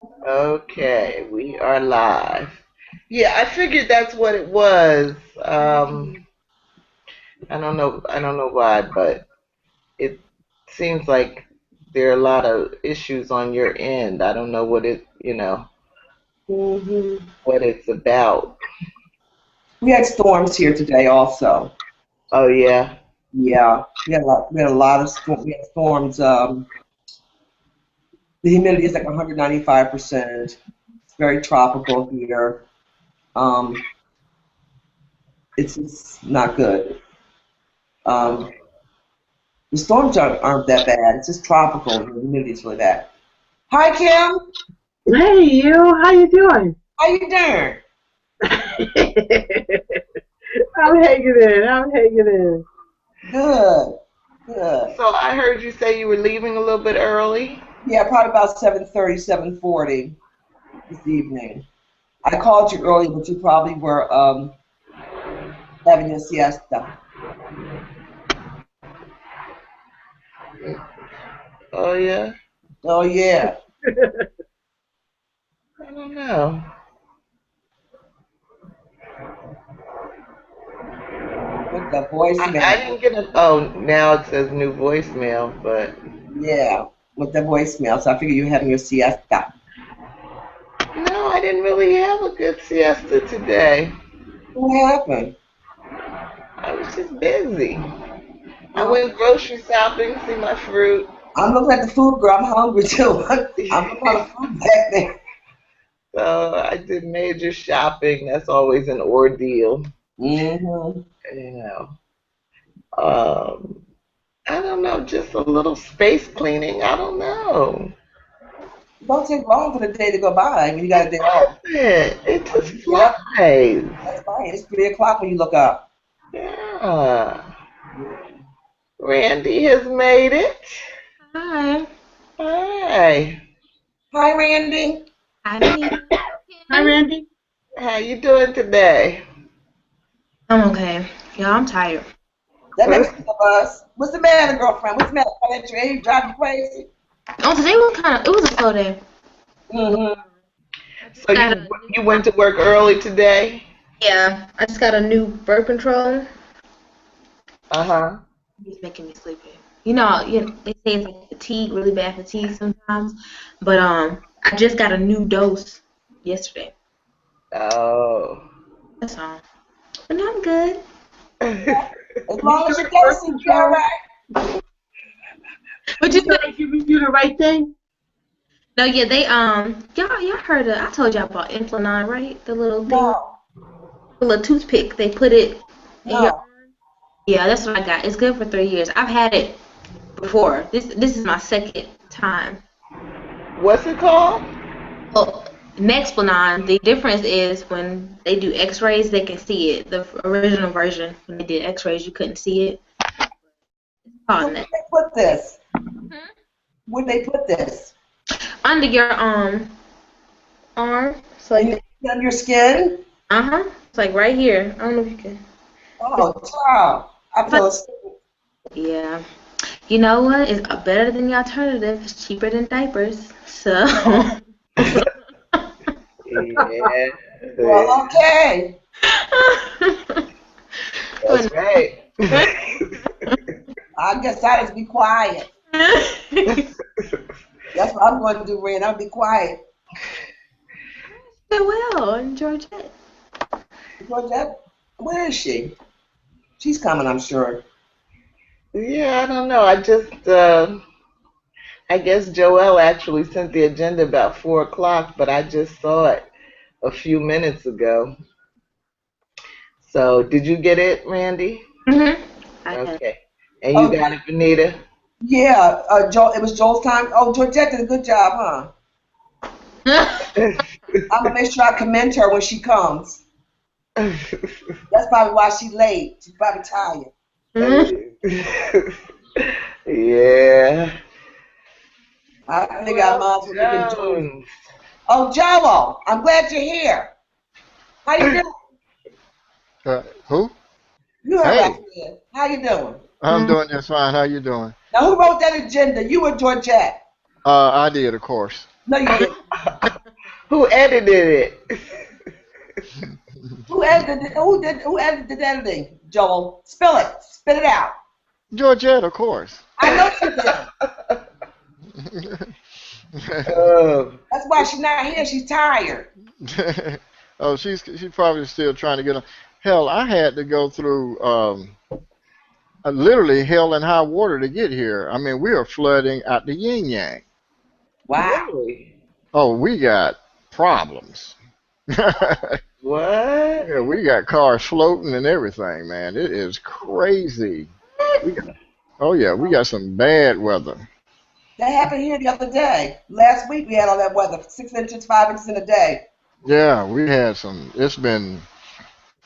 Okay, we are live. Yeah, I figured that's what it was. I don't know why, but it seems like there are a lot of issues on your end. I don't know Hmm. what it's about. We had storms here today also. Oh yeah. Yeah, we had a lot of storms. We had storms. The humidity is like 195%. It's very tropical here. Um, it's just not good. Um, the storms aren't that bad. It's just tropical. The humidity is really bad. Hi, Kim. Hey, you, how you doing? How you doing? I'm hanging in. I'm hanging in. Good. Good. So I heard you say you were leaving a little bit early. Yeah, probably about 7:30, 7:40 this evening. I called you earlier, but you probably were having your siesta. Oh yeah. Oh yeah. I don't know. With the I voicemail. didn't get a. Oh, now it says new voicemail, but Yeah, with the voicemail. So I figure you're having your siesta. no, I didn't really have a good siesta today. What happened? I was just busy. I Oh, went grocery shopping, see my fruit. I'm looking at the food, girl. I'm hungry too. I'm looking at the food back there. So I did major shopping. That's always an ordeal, Mm-hmm. you know. Um, I don't know, just a little space cleaning. I don't know. It don't take long for the day to go by when you got It a day off. doesn't. It When just you get up, flies. that's fine. It's 3 o'clock when you look up. Yeah. Randy has made it. Hi. Hi. Hi, Randy. Hi, Venita. Hi, Randy. How you doing today? I'm okay. Yeah, I'm tired. That makes two of us. What's the matter, girlfriend? What's the matter? At your age, drive you crazy? Oh, today was it was a slow day. Mm-hmm. I just So got you a new, you went to work early today? yeah, I just got a new birth control. Uh-huh. It's making me sleepy. They say it's like fatigue, really bad fatigue sometimes. But I just got a new dose yesterday. Oh. That's all. But now I'm good. As You long as sure you're it's birth dosing, you're all control? right. But You you sure say they giving you the right thing? no, yeah, they y'all heard of I told y'all about Implanine, right? The little thing, No, the little toothpick. They put it in your no. Yeah, that's what I got. It's good for 3 years. I've had it before. This is my second time. What's it called? Well, Nexplanon, the difference is when they do X-rays, they can see it. The original version, when they did X-rays, you couldn't see it. It's So called where Nex. they put this? Hmm? Where they put this? Under your arm. It's like that. On your skin? Uh-huh. It's like right here. I don't know if you can. It's, Oh, child. I it's like feel asleep. yeah. You know what? It's better than the alternative. It's cheaper than diapers. So. Yeah. Well, okay. That's right. I guess I just be quiet. That's what I'm going to do, Ren. I'll be quiet. Well, and Georgette. Georgette, where is she? She's coming, I'm sure. Yeah, I don't know. I guess Joelle actually sent the agenda about 4 o'clock, but I just saw it a few minutes ago. So did you get it, Randy? I had. Okay. And you Oh, got it, Venita? yeah. Joel, it was Joel's time. Oh, Georgette did a good job, huh? I'm going to make sure I commend her when she comes. That's probably why she's late. She's probably tired. Yeah. I think I Well, might as well look at Joel. Jones. Oh, Joel, I'm glad you're here. How you doing? Who? You heard what I Hey, said. How you doing? I'm doing just fine. How you doing? Now, who wrote that agenda? You or Georgette? I did, of course. No, you didn't. Who edited it? Who edited the editing? Joel, spill it. Spit it out. Georgette, of course. I know she did. Oh, That's why she's not here. She's tired. Oh, she's probably still trying to get on. Hell, I had to go through literally hell and high water to get here. I mean, we are flooding at the yin yang. Wow. really? Oh, we got problems. What? Yeah, we got cars floating and everything, man. It is crazy. We got, oh yeah, we got some bad weather. That happened here the other day. Last week we had all that weather. 6 inches, 5 inches in a day. Yeah, we had some. It's been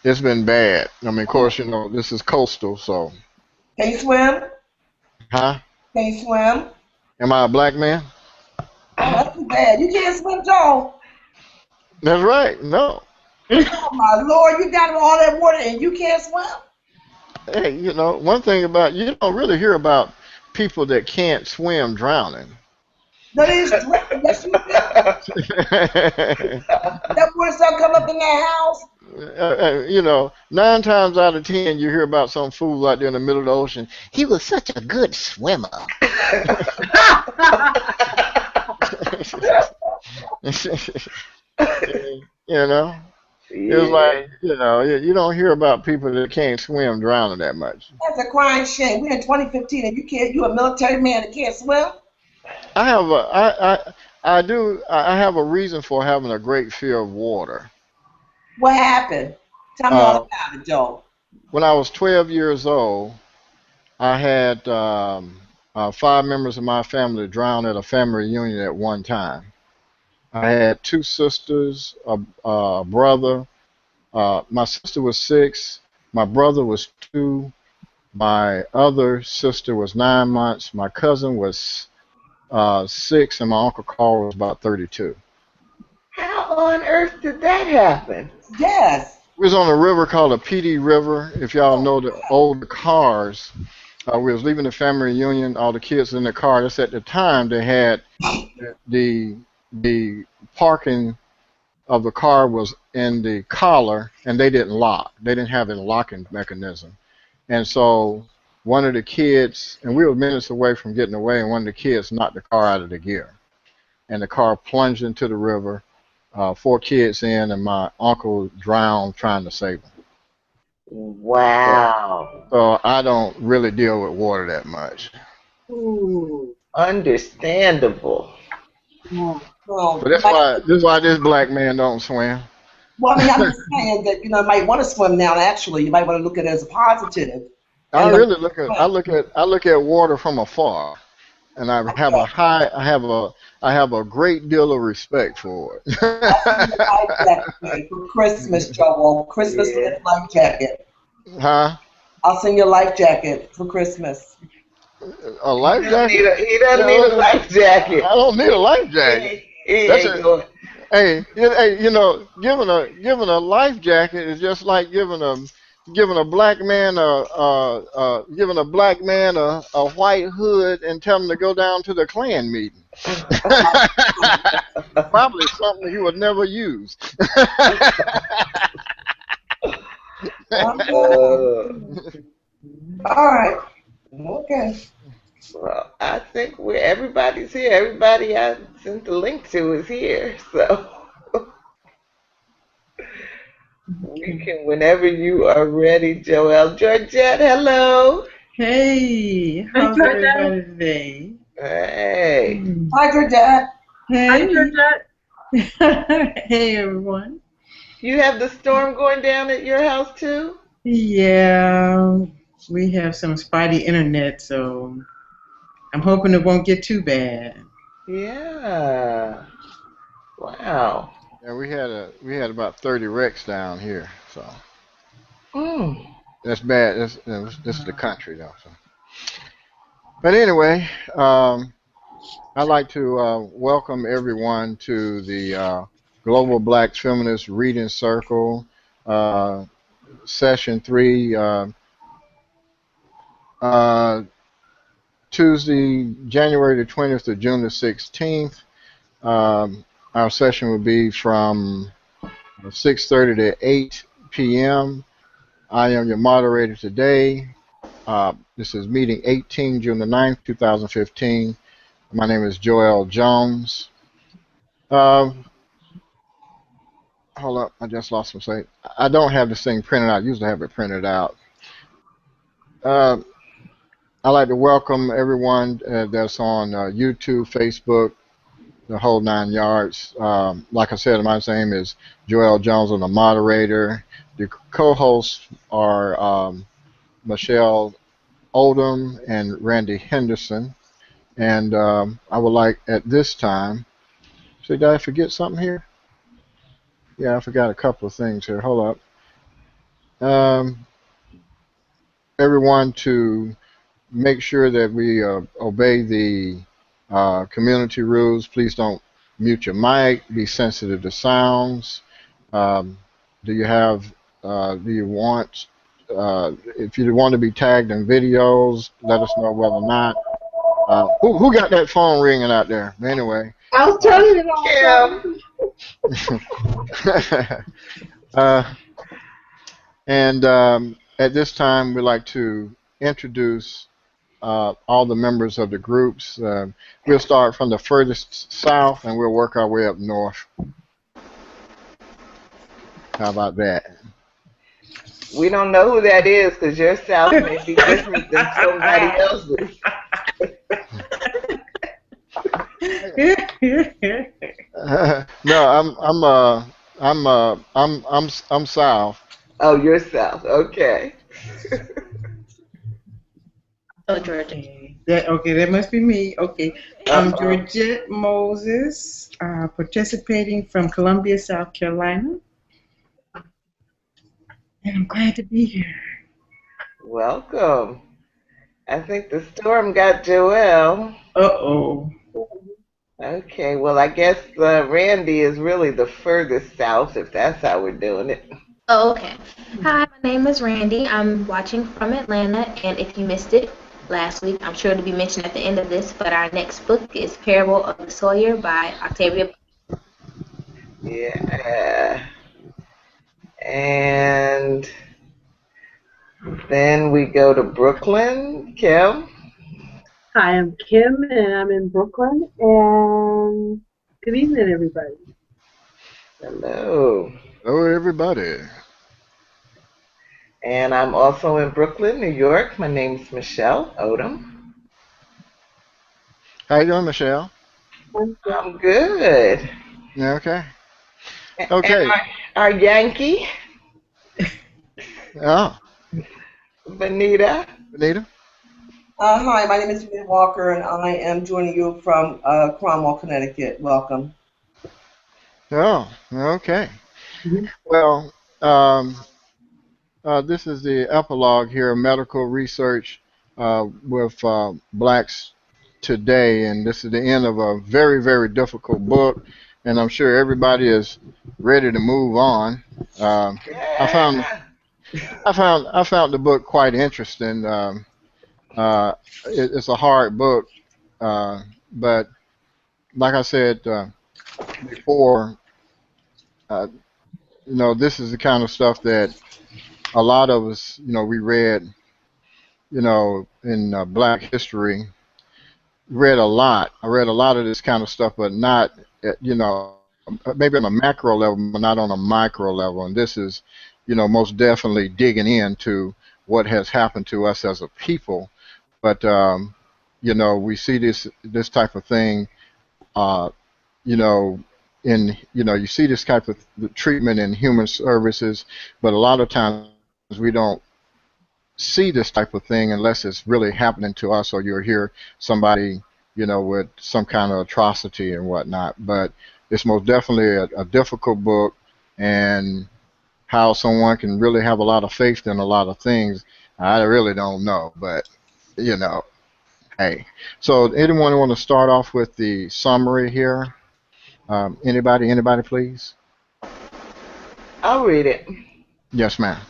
bad. I mean, of course, this is coastal, so. Can you swim? Huh? Can you swim? Am I a black man? Oh, that's too bad. You can't swim, Joel. That's right. No. Oh my Lord, you got all that water and you can't swim? Hey, one thing about you don't really hear about people that can't swim drowning. No, they just drink. Yes, you do. That water start coming up in that house. 9 times out of 10, you hear about some fool out there in the middle of the ocean. He was such a good swimmer. It was like, you don't hear about people that can't swim drowning that much. That's a crying shame. We're in 2015 and you a military man that can't swim? I have a reason for having a great fear of water. What happened? Tell me all about it, Joel. When I was 12 years old, I had 5 members of my family drown at a family reunion at one time. I had 2 sisters, a brother. My sister was 6. My brother was 2. My other sister was 9 months. My cousin was 6, and my Uncle Carl was about 32. How on earth did that happen? Yes. We was on a river called the PD River. If y'all know the old cars, we was leaving the family reunion. All the kids in the car. That's at the time they had the parking of the car was in the collar, and they didn't lock. They didn't have a locking mechanism, and so one of the kids, and we were minutes away from getting away, and one of the kids knocked the car out of the gear, and the car plunged into the river. 4 kids in, and my uncle drowned trying to save them. Wow. So I don't really deal with water that much. Ooh, understandable. Well, But that's why this black man don't swim. well, I mean, I'm just saying that you might want to swim now. Actually, you might want to look at it as a positive. I really look at water from afar, and I have a great deal of respect for it. Life jacket for Christmas, Joel. Christmas with a life jacket. Huh? I'll send you a life jacket for Christmas. A life jacket? He doesn't need a life jacket. I don't need a life jacket. Hey, giving a life jacket is just like giving a black man a white hood and tell him to go down to the Klan meeting. Probably something he would never use. All right. Okay. Well, I think everybody's here. Everybody I sent the link to is here, so we can, whenever you are ready, Joelle. Georgette, hello. Hey, how's everybody today? Hey. Hi, Georgette. Hi, Hey. Georgette. Hey everyone. You have the storm going down at your house too? Yeah, we have some spotty internet, so I'm hoping it won't get too bad. Yeah. Wow. Yeah, we had about 30 wrecks down here, so that's bad. This is the country though. So. But anyway, I'd like to welcome everyone to the Global Black Feminist Reading Circle, Session 3, Tuesday, January the 20th to June the 16th. Our session will be from 6:30 to 8 p.m. I am your moderator today. This is meeting 18, June the 9th, 2015. My name is Joel Jones. Hold up, I just lost my slate. I don't have this thing printed out. I usually have it printed out. Uh, I'd like to welcome everyone that's on YouTube, Facebook, the whole 9 yards. Like I said, my name is Joel Jones. I'm the moderator. The co-hosts are Michelle Odom and Randie Henderson. And I would like at this time, did I forget something here? Yeah, I forgot a couple of things here. Hold up. Everyone to make sure that we obey the community rules. Please don't mute your mic. Be sensitive to sounds. Um, do you have? Do you want? If you want to be tagged in videos, let us know whether or not. Who got that phone ringing out there? Anyway. I was turning it on. uh, and at this time, we'd like to introduce all the members of the groups. We'll start from the furthest south and we'll work our way up north. How about that? We don't know who that is because your South may be different than somebody else's. No, I'm south. Oh, you're South. Okay. Oh, Georgia. Okay, that must be me. Okay, I'm Georgette Moses, participating from Columbia, South Carolina. And I'm glad to be here. Welcome. I think the storm got Joelle. Uh-oh. Okay, well, I guess Randie is really the furthest south, if that's how we're doing it. Oh, okay. Hi, my name is Randie. I'm watching from Atlanta, and if you missed it last week, I'm sure it'll be mentioned at the end of this, but our next book is Parable of the Sawyer by Octavia. Yeah. And then we go to Brooklyn. Kim? Hi, I'm Kim, and I'm in Brooklyn, and good evening, everybody. Hello. Hello, everybody. And I'm also in Brooklyn, New York. My name's Michelle Odom. How you doing, Michelle? I'm good. Yeah, okay. And Okay. our Yankee, Oh, Venita. Venita? Hi, my name is Venita Walker, and I am joining you from Cromwell, Connecticut. Welcome. Oh, okay. Well, this is the epilogue here, medical research with blacks today, and this is the end of a very, very difficult book, and I'm sure everybody is ready to move on. I found Yeah. I found the book quite interesting. It's a hard book, but like I said before, uh, this is the kind of stuff that a lot of us, we read, in Black history, read a lot. I read a lot of this kind of stuff, but not, maybe on a macro level, but not on a micro level. And this is, most definitely digging into what has happened to us as a people. But, we see this type of thing, uh, you know, you see this type of treatment in human services, but a lot of times we don't see this type of thing unless it's really happening to us or you hear somebody, with some kind of atrocity and whatnot. But it's most definitely a difficult book, and how someone can really have a lot of faith in a lot of things, I really don't know. But, you know, hey. So anyone want to start off with the summary here? Anybody, please? I'll read it. Yes, ma'am.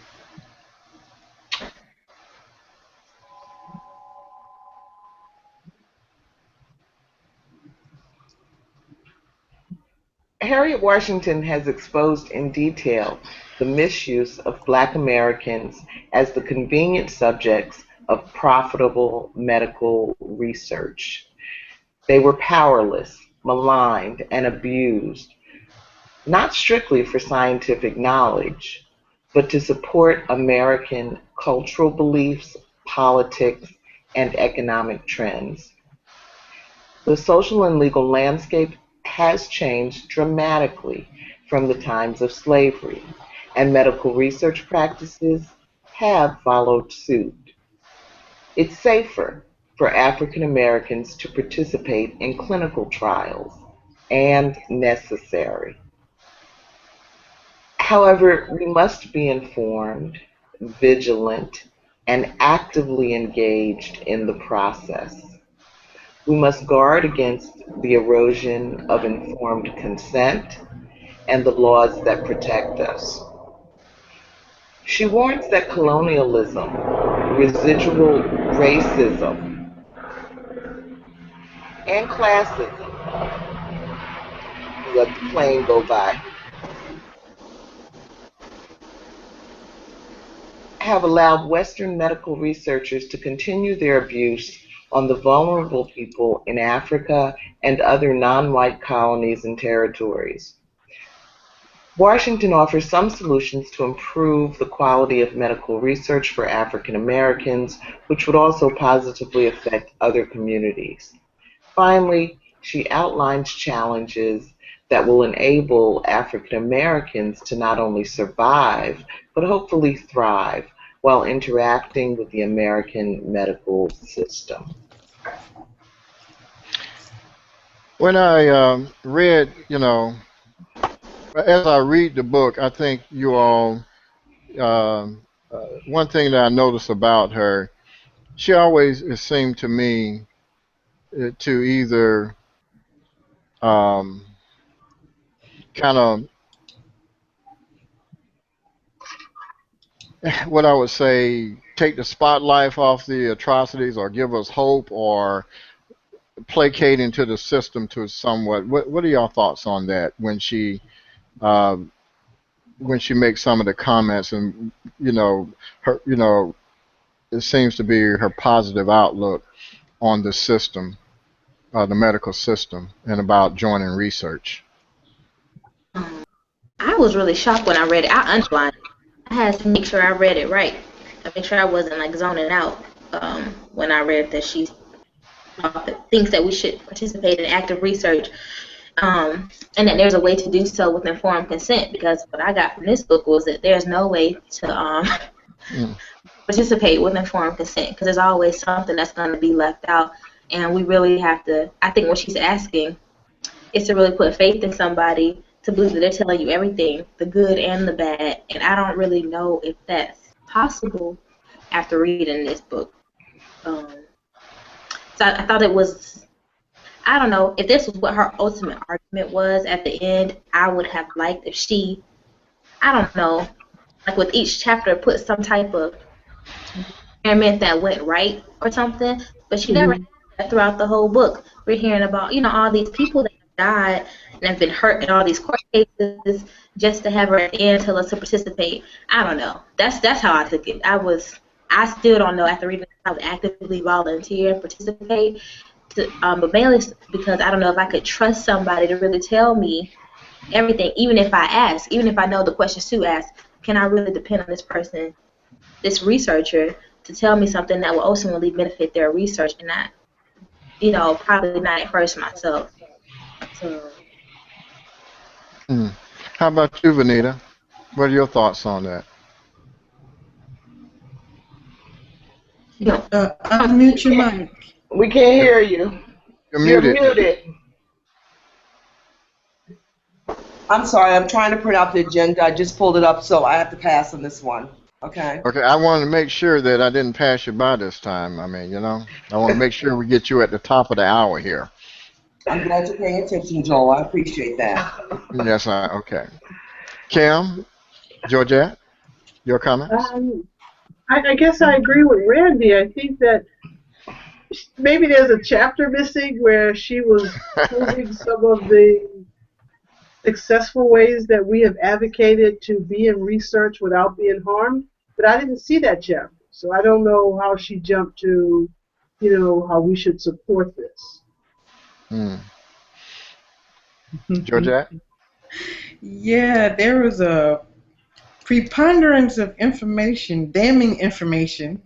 Harriet Washington has exposed in detail the misuse of Black Americans as the convenient subjects of profitable medical research. They were powerless, maligned, and abused, not strictly for scientific knowledge, but to support American cultural beliefs, politics, and economic trends. The social and legal landscape has changed dramatically from the times of slavery, and medical research practices have followed suit. It's safer for African Americans to participate in clinical trials, and necessary. However, we must be informed, vigilant, and actively engaged in the process. We must guard against the erosion of informed consent and the laws that protect us. She warns that colonialism, residual racism, and classism, let the plane go by, have allowed Western medical researchers to continue their abuse on the vulnerable people in Africa and other non-white colonies and territories. Washington offers some solutions to improve the quality of medical research for African Americans, which would also positively affect other communities. Finally, she outlines challenges that will enable African Americans to not only survive, but hopefully thrive while interacting with the American medical system. When I read, as I read the book, I think you all, one thing that I noticed about her, she always, it seemed to me, to either kind of, what I would say, take the spotlight off the atrocities or give us hope or placating to the system to somewhat. What are y'all thoughts on that uh, when she makes some of the comments and her it seems to be her positive outlook on the system, the medical system, and about joining research. I was really shocked when I read it. I underlined it. I had to make sure I read it right. I make sure I wasn't like zoning out when I read that she thinks that we should participate in active research, and that there's a way to do so with informed consent. Because what I got from this book was that there's no way to participate with informed consent, because there's always something that's going to be left out, and we really have to. I think what she's asking is to really put faith in somebody to believe that they're telling you everything, the good and the bad, and I don't really know if that's possible after reading this book. So I thought it was, I don't know, if this was what her ultimate argument was at the end, I would have liked if she, I don't know, like with each chapter put some type of experiment that went right or something, but she never had that throughout the whole book. We're hearing about, all these people that have died and have been hurt in all these court cases just to have her at the end tell us to participate. I don't know. That's how I took it. I still don't know after reading how to actively volunteer and participate, but mainly because I don't know if I could trust somebody to really tell me everything, even if I ask, even if I know the questions to ask. Can I really depend on this person, this researcher, to tell me something that will ultimately benefit their research and not, probably not at first myself. So. How about you, Venita? What are your thoughts on that? Unmute your mic. We can't hear you. You're You're muted. muted. I'm sorry, I'm trying to print out the agenda. I just pulled it up, so I have to pass on this one. Okay. Okay, I wanted to make sure that I didn't pass you by this time. I want to make sure we get you at the top of the hour here. I'm glad you're paying attention, Joel. I appreciate that. Yes, okay. Kim, Georgette, your comments? I guess I agree with Randie. I think that maybe there's a chapter missing where she was proving some of the successful ways that we have advocated to be in research without being harmed, but I didn't see that chapter. So I don't know how she jumped to, how we should support this. Hmm. Georgette? Yeah, there was a preponderance of information, damning information,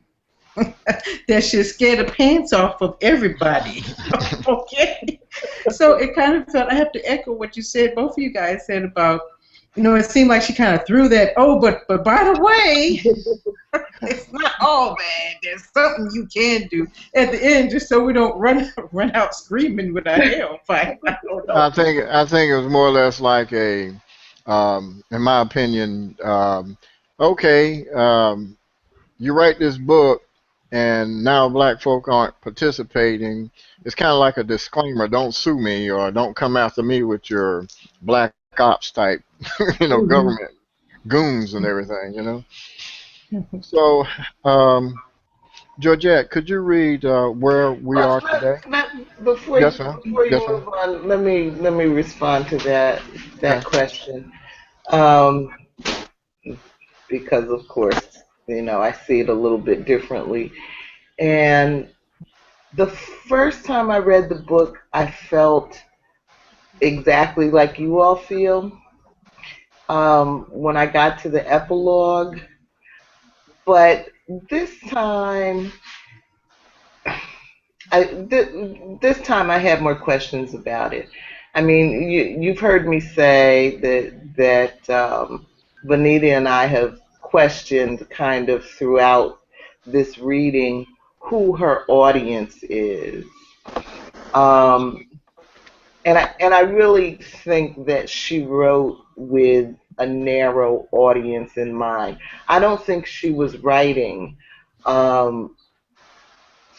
that should scare the pants off of everybody. Okay? So it kind of felt, I have to echo what you said, both of you guys said about, it seemed like she kind of threw that, but by the way, it's not all bad. There's something you can do at the end, just so we don't run out screaming with our hair on fire. I don't know. I think it was more or less like in my opinion, okay, you write this book, and now black folk aren't participating. It's kind of like a disclaimer: don't sue me or don't come after me with your black ops type, government goons and everything. So, Georgette, could you read where we are today? Before Yes, ma'am. before you Yes, ma'am. move on, let me respond to that Okay. question. Um, because of course, I see it a little bit differently. And the first time I read the book, I felt exactly like you all feel. When I got to the epilogue, but this time, this time I had more questions about it. I mean, you've heard me say that Venita and I have questioned kind of throughout this reading who her audience is. Um, and I really think that she wrote with a narrow audience in mind. I don't think she was writing um,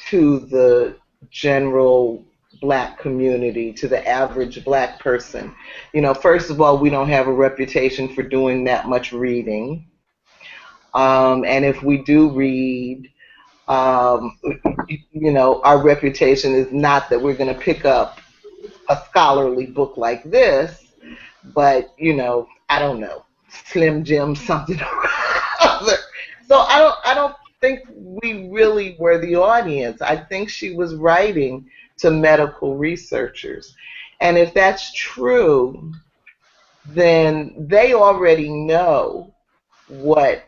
to the general black community, to the average black person. First of all, we don't have a reputation for doing that much reading. And if we do read, um, our reputation is not that we're going to pick up a scholarly book like this, but I don't know, Slim Jim something or other. So I don't think we really were the audience. I think she was writing to medical researchers. And if that's true, then they already know what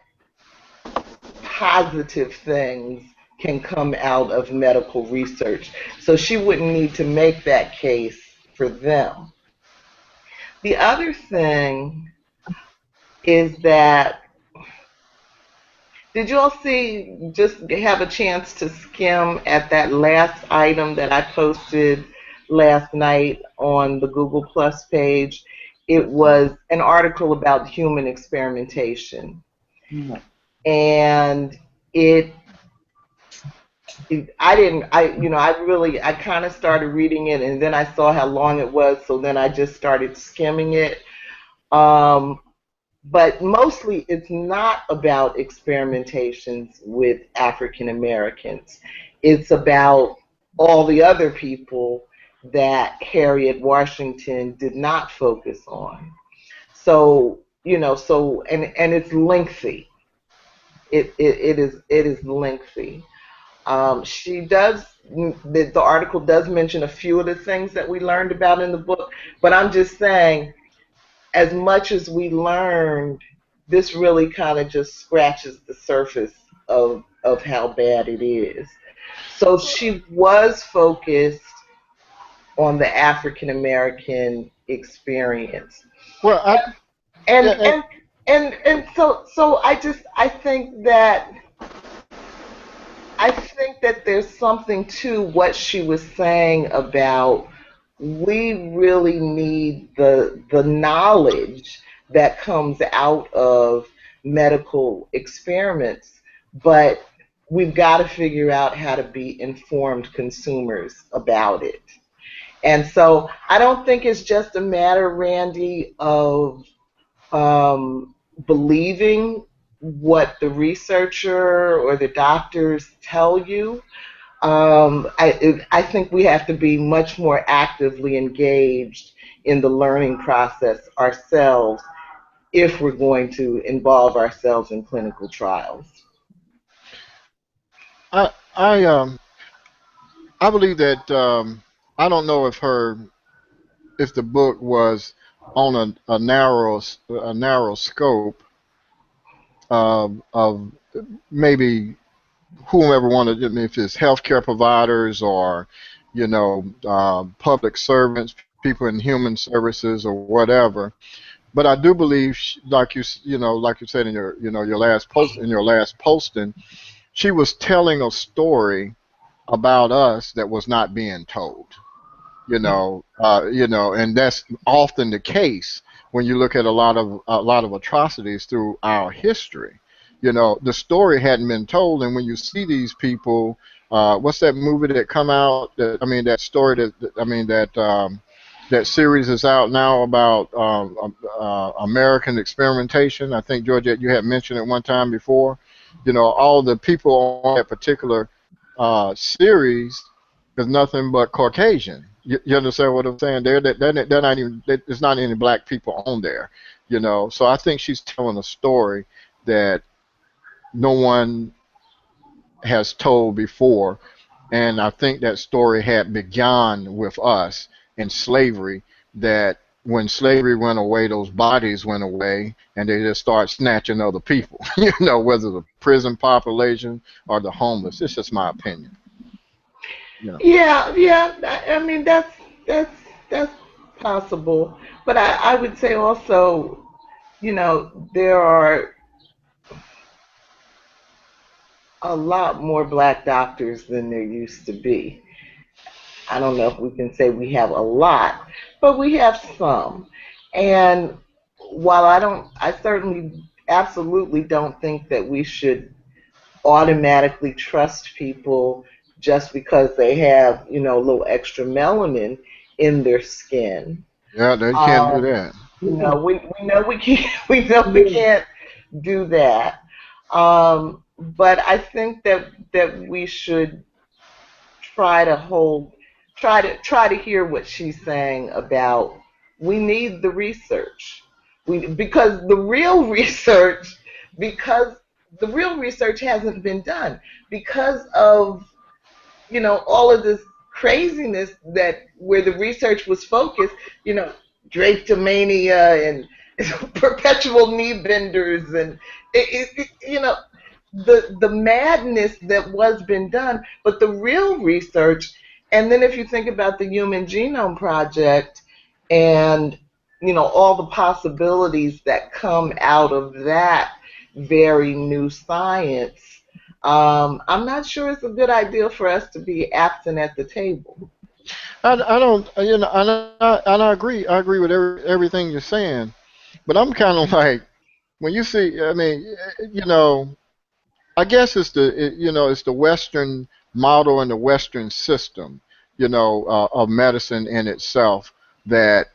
positive things can come out of medical research. So she wouldn't need to make that case for them. The other thing is that, did you all see, just have a chance to skim at that last item that I posted last night on the Google Plus page? It was an article about human experimentation. And I kind of started reading it, and then I saw how long it was, so then I just started skimming it. But mostly it's not about experimentations with African Americans. It's about all the other people that Harriet Washington did not focus on. So, and it's lengthy. It is lengthy. The article does mention a few of the things that we learned about in the book, but I'm just saying, as much as we learned, this really kind of just scratches the surface of how bad it is. So she was focused on the African American experience. Well, And yeah, so I think that there's something to what she was saying about, we really need the knowledge that comes out of medical experiments, but we've got to figure out how to be informed consumers about it. And so I don't think it's just a matter, Randie, of believing what the researcher or the doctors tell you. I think we have to be much more actively engaged in the learning process ourselves if we're going to involve ourselves in clinical trials. I I um I believe that I don't know if the book was on a narrow scope of maybe whomever wanted, if it's healthcare providers or public servants, people in human services or whatever. But I do believe, like you said in your last posting, she was telling a story about us that was not being told. And that's often the case when you look at a lot of atrocities through our history. The story hadn't been told, and when you see these people, what's that movie that come out? That story that series is out now about American experimentation. I think Georgette, you had mentioned it one time before. All the people on that particular series is nothing but Caucasian. You understand what I'm saying? They're not even. There's not any black people on there. So I think she's telling a story that no one has told before, and I think that story had begun with us in slavery. That when slavery went away, those bodies went away, and they just start snatching other people. Whether the prison population or the homeless. It's just my opinion. Yeah. I mean, that's possible, but I would say also, there are a lot more black doctors than there used to be. I don't know if we can say we have a lot, but we have some. And while I certainly absolutely don't think that we should automatically trust people just because they have, a little extra melanin in their skin. Yeah, they can't do that. We know we can't we can't do that. But I think that we should try to hear what she's saying about we need the research. Because the real research because the real research hasn't been done because of all of this craziness that where the research was focused, drapetomania and perpetual knee benders and the madness that was been done, but the real research. And then if you think about the Human Genome Project and all the possibilities that come out of that very new science, I'm not sure it's a good idea for us to be absent at the table. I don't, and I agree. I agree with everything you're saying, but I'm kind of like when you see. I guess it's the Western model and the Western system, of medicine in itself that,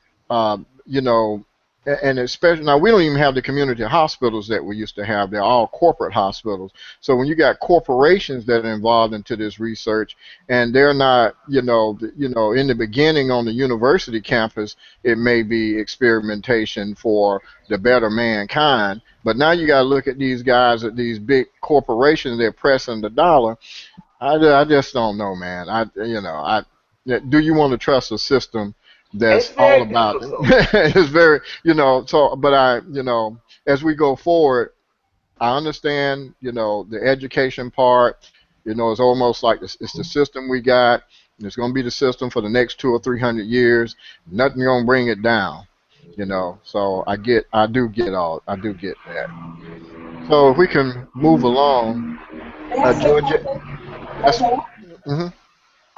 and especially now we don't even have the community hospitals that we used to have. They're all corporate hospitals. So when you got corporations that are involved into this research, and they're not, in the beginning on the university campus, it may be experimentation for the better mankind. But now you got to look at these guys at these big corporations. They're pressing the dollar. I just don't know, man. Do you want to trust a system that's It's all very about difficult. it's very, so, but as we go forward, I understand, the education part, it's almost like it's the system we got, and it's going to be the system for the next 200 or 300 years. Nothing going to bring it down, so I do get that. So if we can move along, May I say Georgia, something? that's, Okay. hmm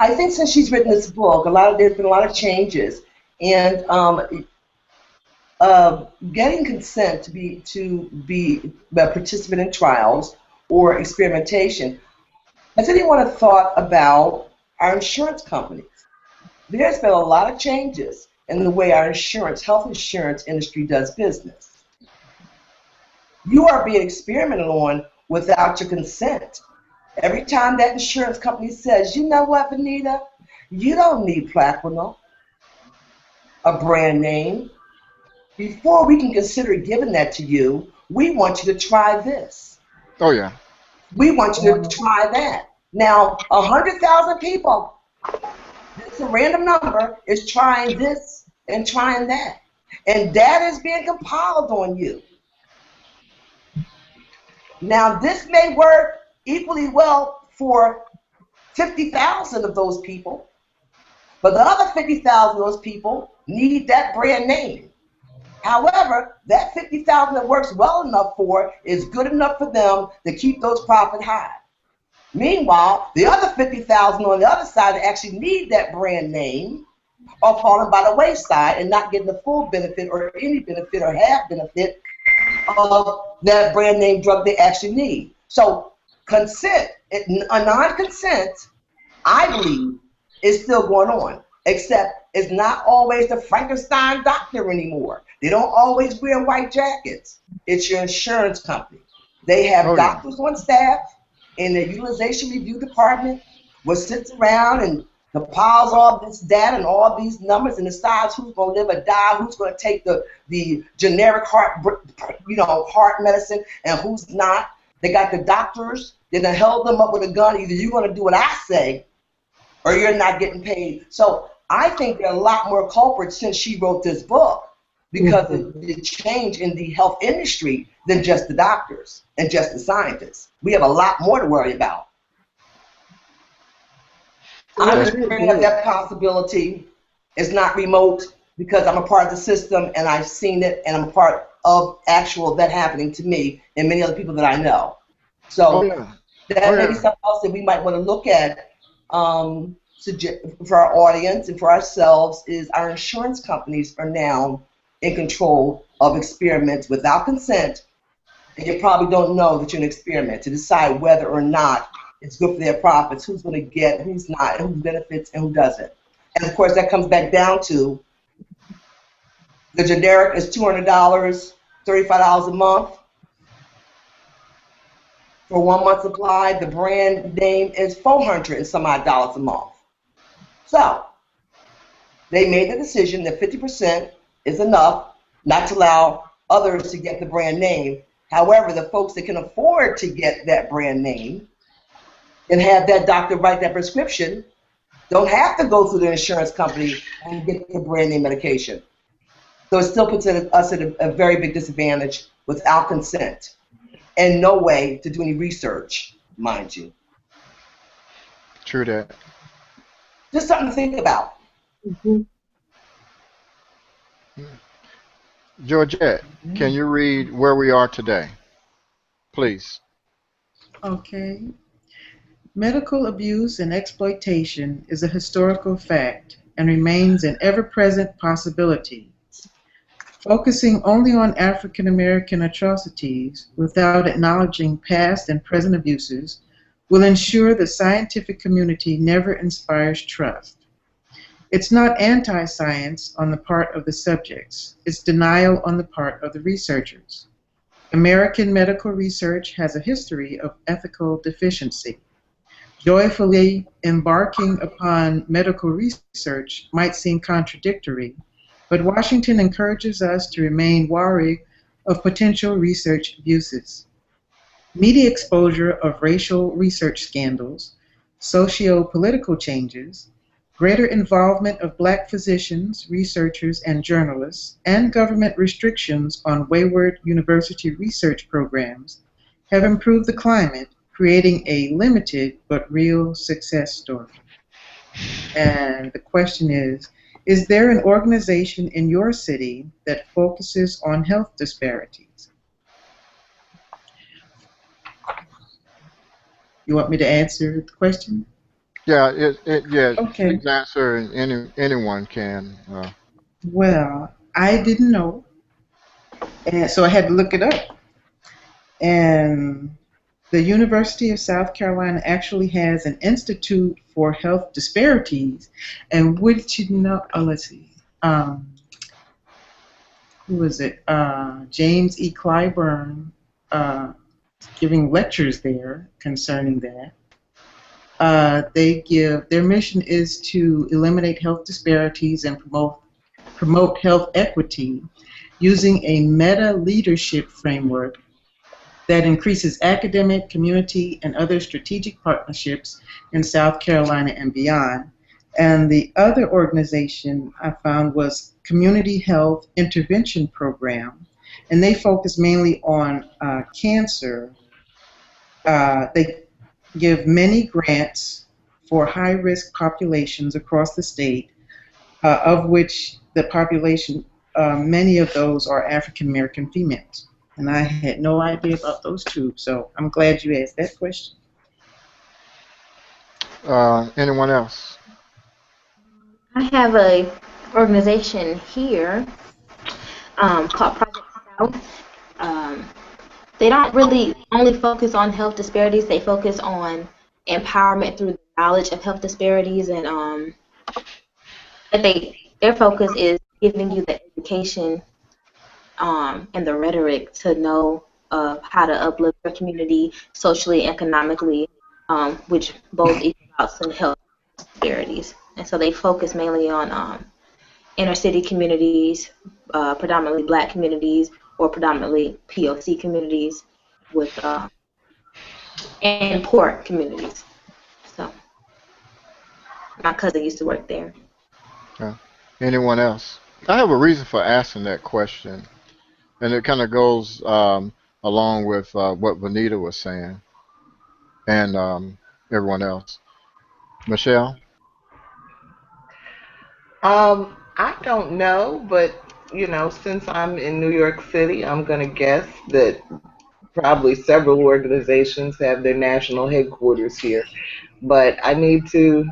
I think since she's written this book, there's been a lot of changes, and getting consent to be a participant in trials or experimentation. Has anyone thought about our insurance companies? There's been a lot of changes in the way our health insurance industry does business. You are being experimented on without your consent. Every time that insurance company says, you know what, Venita, you don't need Plaquenil, a brand name. Before we can consider giving that to you, we want you to try this. Oh yeah. We want you to try that. Now, 100,000 people, it's a random number, is trying this and trying that. And data is being compiled on you. Now, this may work equally well for 50,000 of those people, but the other 50,000 of those people need that brand name. However, that 50,000 that works well enough for is good enough for them to keep those profits high. Meanwhile, the other 50,000 on the other side that actually need that brand name are falling by the wayside and not getting the full benefit or any benefit or half benefit of that brand name drug they actually need. So consent, a non-consent, I believe, is still going on, except it's not always the Frankenstein doctor anymore. They don't always wear white jackets. It's your insurance company. They have doctors on staff in the utilization review department, which sits around and compiles all this data and all these numbers and decides who's going to live or die, who's going to take the generic heart medicine and who's not. They got the doctors. They done held them up with a gun. Either you're going to do what I say or you're not getting paid. So I think there are a lot more culprits since she wrote this book because of the change in the health industry than just the doctors and just the scientists. We have a lot more to worry about. I'm just bringing up that possibility. It's not remote because I'm a part of the system and I've seen it and I'm a part of actual that happening to me and many other people that I know. So that may be something else that we might want to look at for our audience and for ourselves is our insurance companies are now in control of experiments without consent, and you probably don't know that you're an experiment to decide whether or not it's good for their profits, who's going to get, who's not, and who benefits and who doesn't. And of course that comes back down to the generic is $200, $35 a month for 1 month supply. The brand name is $400 and some odd dollars a month. So they made the decision that 50% is enough not to allow others to get the brand name. However, the folks that can afford to get that brand name and have that doctor write that prescription don't have to go through the insurance company and get the brand name medication. So it still puts us at a very big disadvantage without consent and no way to do any research, mind you. True that. Just something to think about. Georgette, can you read Where We Are Today, please? Okay. Medical abuse and exploitation is a historical fact and remains an ever-present possibility. Focusing only on African American atrocities without acknowledging past and present abuses will ensure the scientific community never inspires trust. It's not anti-science on the part of the subjects, it's denial on the part of the researchers. American medical research has a history of ethical deficiency. Joyfully embarking upon medical research might seem contradictory, but Washington encourages us to remain wary of potential research abuses. Media exposure of racial research scandals, socio-political changes, greater involvement of black physicians, researchers, and journalists, and government restrictions on wayward university research programs have improved the climate, creating a limited but real success story. And the question is there an organization in your city that focuses on health disparities? You want me to answer the question? Yeah, yes. Okay. Please answer, and anyone can. Well, I didn't know, and so I had to look it up. And the University of South Carolina actually has an Institute for Health Disparities, and would you know? Oh, let's see. Who was it? James E. Clyburn giving lectures there concerning that. Their mission is to eliminate health disparities and promote health equity using a meta leadership framework that increases academic, community, and other strategic partnerships in South Carolina and beyond. And the other organization I found was Community Health Intervention Program, and they focus mainly on cancer. They give many grants for high-risk populations across the state, of which the population, many of those are African American females. And I had no idea about those two, so I'm glad you asked that question. Anyone else? I have a organization here called Project South. They don't really only focus on health disparities. They focus on empowerment through the knowledge of health disparities, and their focus is giving you the education and the rhetoric to know how to uplift your community socially, economically, which both equal out some health disparities. And so they focus mainly on inner city communities, predominantly black communities, or predominantly POC communities, with and poor communities. So my cousin used to work there. Okay. Anyone else? I have a reason for asking that question, and it kind of goes along with what Venita was saying, and everyone else. Michelle? I don't know, but since I'm in New York City, I'm going to guess that probably several organizations have their national headquarters here. But I need to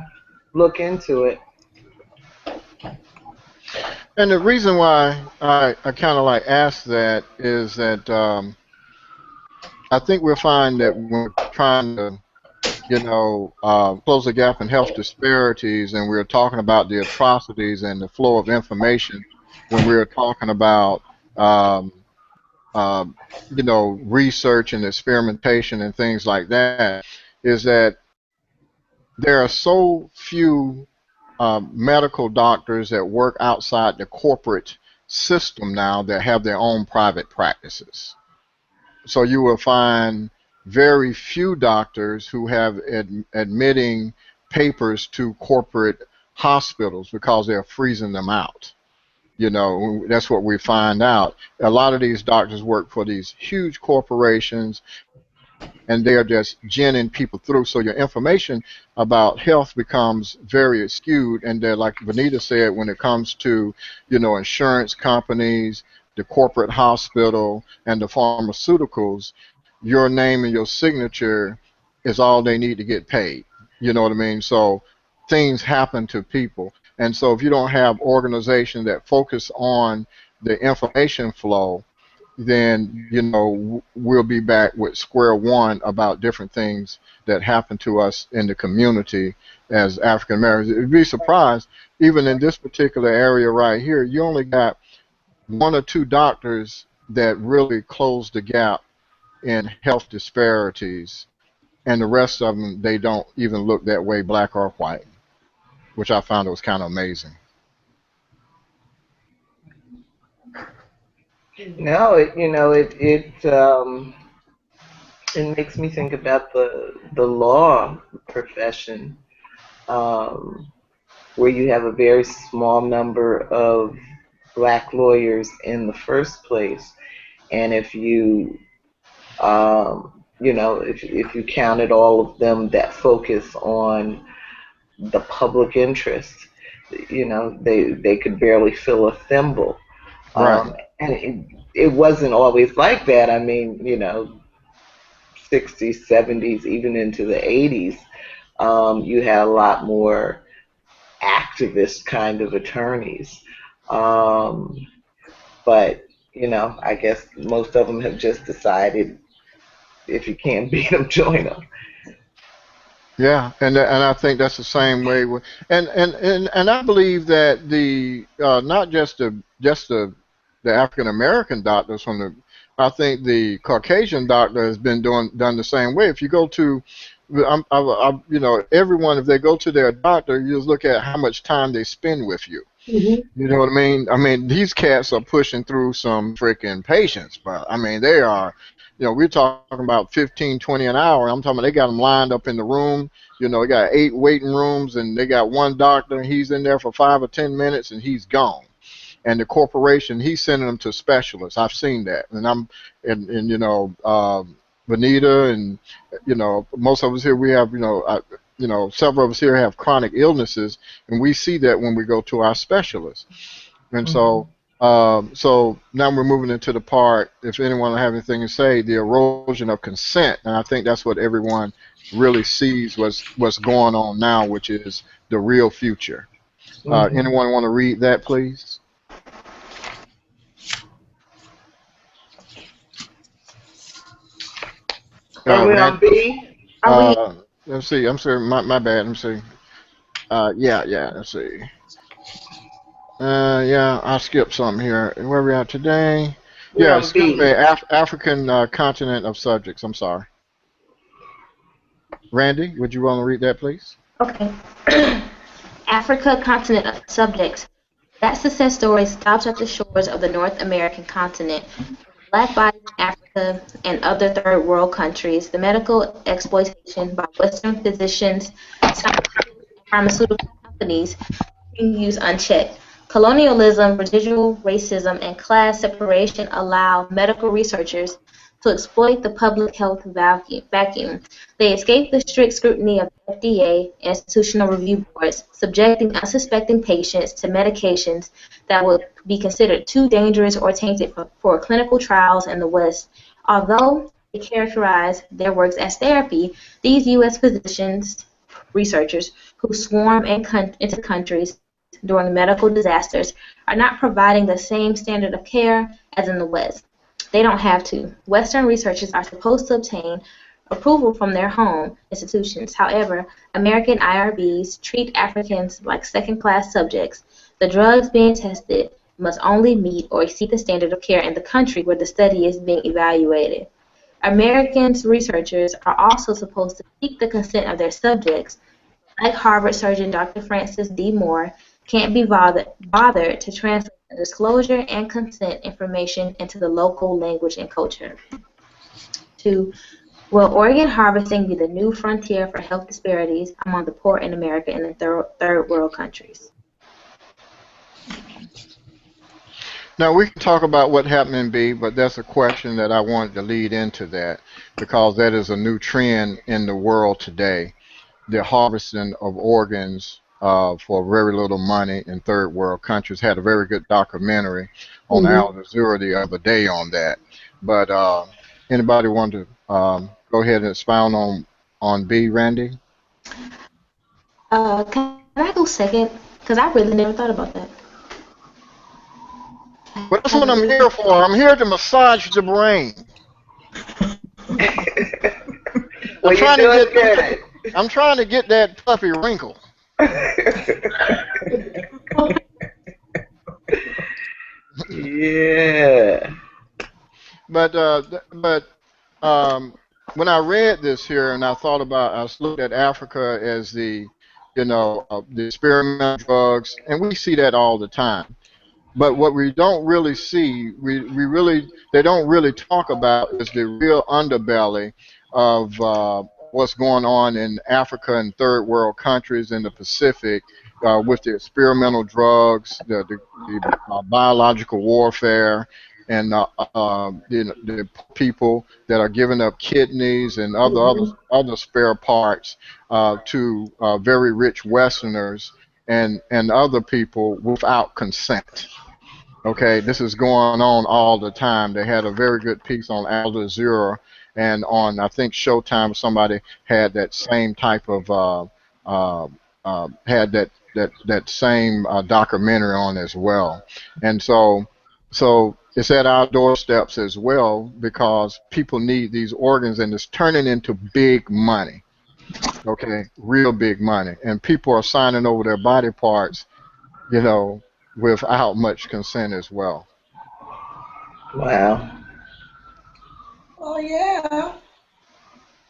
look into it. And the reason why I kind of like ask that is that I think we'll find that when we're trying to close the gap in health disparities, and we're talking about the atrocities and the flow of information, when we're talking about, research and experimentation and things like that, is that there are so few medical doctors that work outside the corporate system now that have their own private practices. So you will find very few doctors who have admitting papers to corporate hospitals because they're freezing them out. That's what we find out. A lot of these doctors work for these huge corporations, and they're just ginning people through. So your information about health becomes very skewed. And like Venita said, when it comes to, insurance companies, the corporate hospital, and the pharmaceuticals, your name and your signature is all they need to get paid. You know what I mean? So things happen to people. And so if you don't have organizations that focus on the information flow, then, we'll be back with square one about different things that happen to us in the community as African Americans. You'd be surprised, even in this particular area right here, you only got one or two doctors that really close the gap in health disparities, and the rest of them, they don't even look that way, black or white, which I found was kind of amazing. No, it makes me think about the law profession, where you have a very small number of black lawyers in the first place, and if you if you counted all of them that focus on the public interest, they could barely fill a thimble. Right. And it wasn't always like that. I mean, 60s, 70s, even into the 80s, you had a lot more activist kind of attorneys. But, I guess most of them have just decided if you can't beat them, join them. Yeah, and I think that's the same way. And I believe that the not just the African American doctors I think the Caucasian doctor has been done the same way. If you go to you know, everyone, if they go to their doctor, you just look at how much time they spend with you. Mm-hmm. You know what I mean? I mean, these cats are pushing through some freaking patients, but I mean, they are, you know, we're talking about 15, 20 an hour. I'm talking about they got them lined up in the room. You know, they got 8 waiting rooms, and they got one doctor, and he's in there for 5 or 10 minutes, and he's gone. And the corporation, he's sending them to specialists. I've seen that, and you know, Venita, and you know, most of us here, we have, you know, several of us here have chronic illnesses, and we see that when we go to our specialists. And so, so now we're moving into the part, if anyone have anything to say, the erosion of consent, and I think that's what everyone really sees what's going on now, which is the real future. Anyone want to read that, please? Are we on B? Let's see. I'm sorry. My bad. Let me see. Yeah. Let's see. Yeah. I skipped something here. Where we at today? We're Yeah. on Excuse B. me. African continent of subjects. I'm sorry. Randy, would you want to read that, please? Okay. Africa, continent of subjects. That success story stops at the shores of the North American continent. Black bodies in Africa and other third world countries, the medical exploitation by Western physicians, scientists, and pharmaceutical companies continues unchecked. Colonialism, residual racism, and class separation allow medical researchers to exploit the public health vacuum. They escape the strict scrutiny of the FDA institutional review boards, subjecting unsuspecting patients to medications that would be considered too dangerous or tainted for clinical trials in the West. Although they characterize their works as therapy, these U.S. physicians, researchers who swarm into countries during medical disasters are not providing the same standard of care as in the West. They don't have to. Western researchers are supposed to obtain approval from their home institutions. However, American IRBs treat Africans like second-class subjects. The drugs being tested must only meet or exceed the standard of care in the country where the study is being evaluated. American researchers are also supposed to seek the consent of their subjects. Like Harvard surgeon Dr. Francis D. Moore, can't be bothered to translate the disclosure and consent information into the local language and culture. 2. Will organ harvesting be the new frontier for health disparities among the poor in America and in third world countries? Now, we can talk about what happened in B, but that's a question that I wanted to lead into that, because that is a new trend in the world today. The harvesting of organs for very little money in third world countries. Had a very good documentary on Al Jazeera the other day on that. But anybody want to go ahead and expound on B, Randy? Can I go second? Because I really never thought about that. Well, that's what I'm here for. I'm here to massage the brain. Well, you're doing good. I'm trying to get that puppy wrinkle. Yeah. But when I read this here and I thought about, I looked at Africa as the, the experimental drugs, and we see that all the time. But what we don't really see, they don't really talk about is the real underbelly of what's going on in Africa and third world countries in the Pacific with the experimental drugs, the biological warfare, and the people that are giving up kidneys and other spare parts to very rich Westerners and other people without consent. Okay, this is going on all the time. They had a very good piece on Al Jazeera, and on, I think, Showtime, somebody had that same type of had that same documentary on as well. And so it's at our doorsteps as well, because people need these organs, and it's turning into big money. Okay, real big money, and people are signing over their body parts, without much consent as well. Wow. Oh, yeah.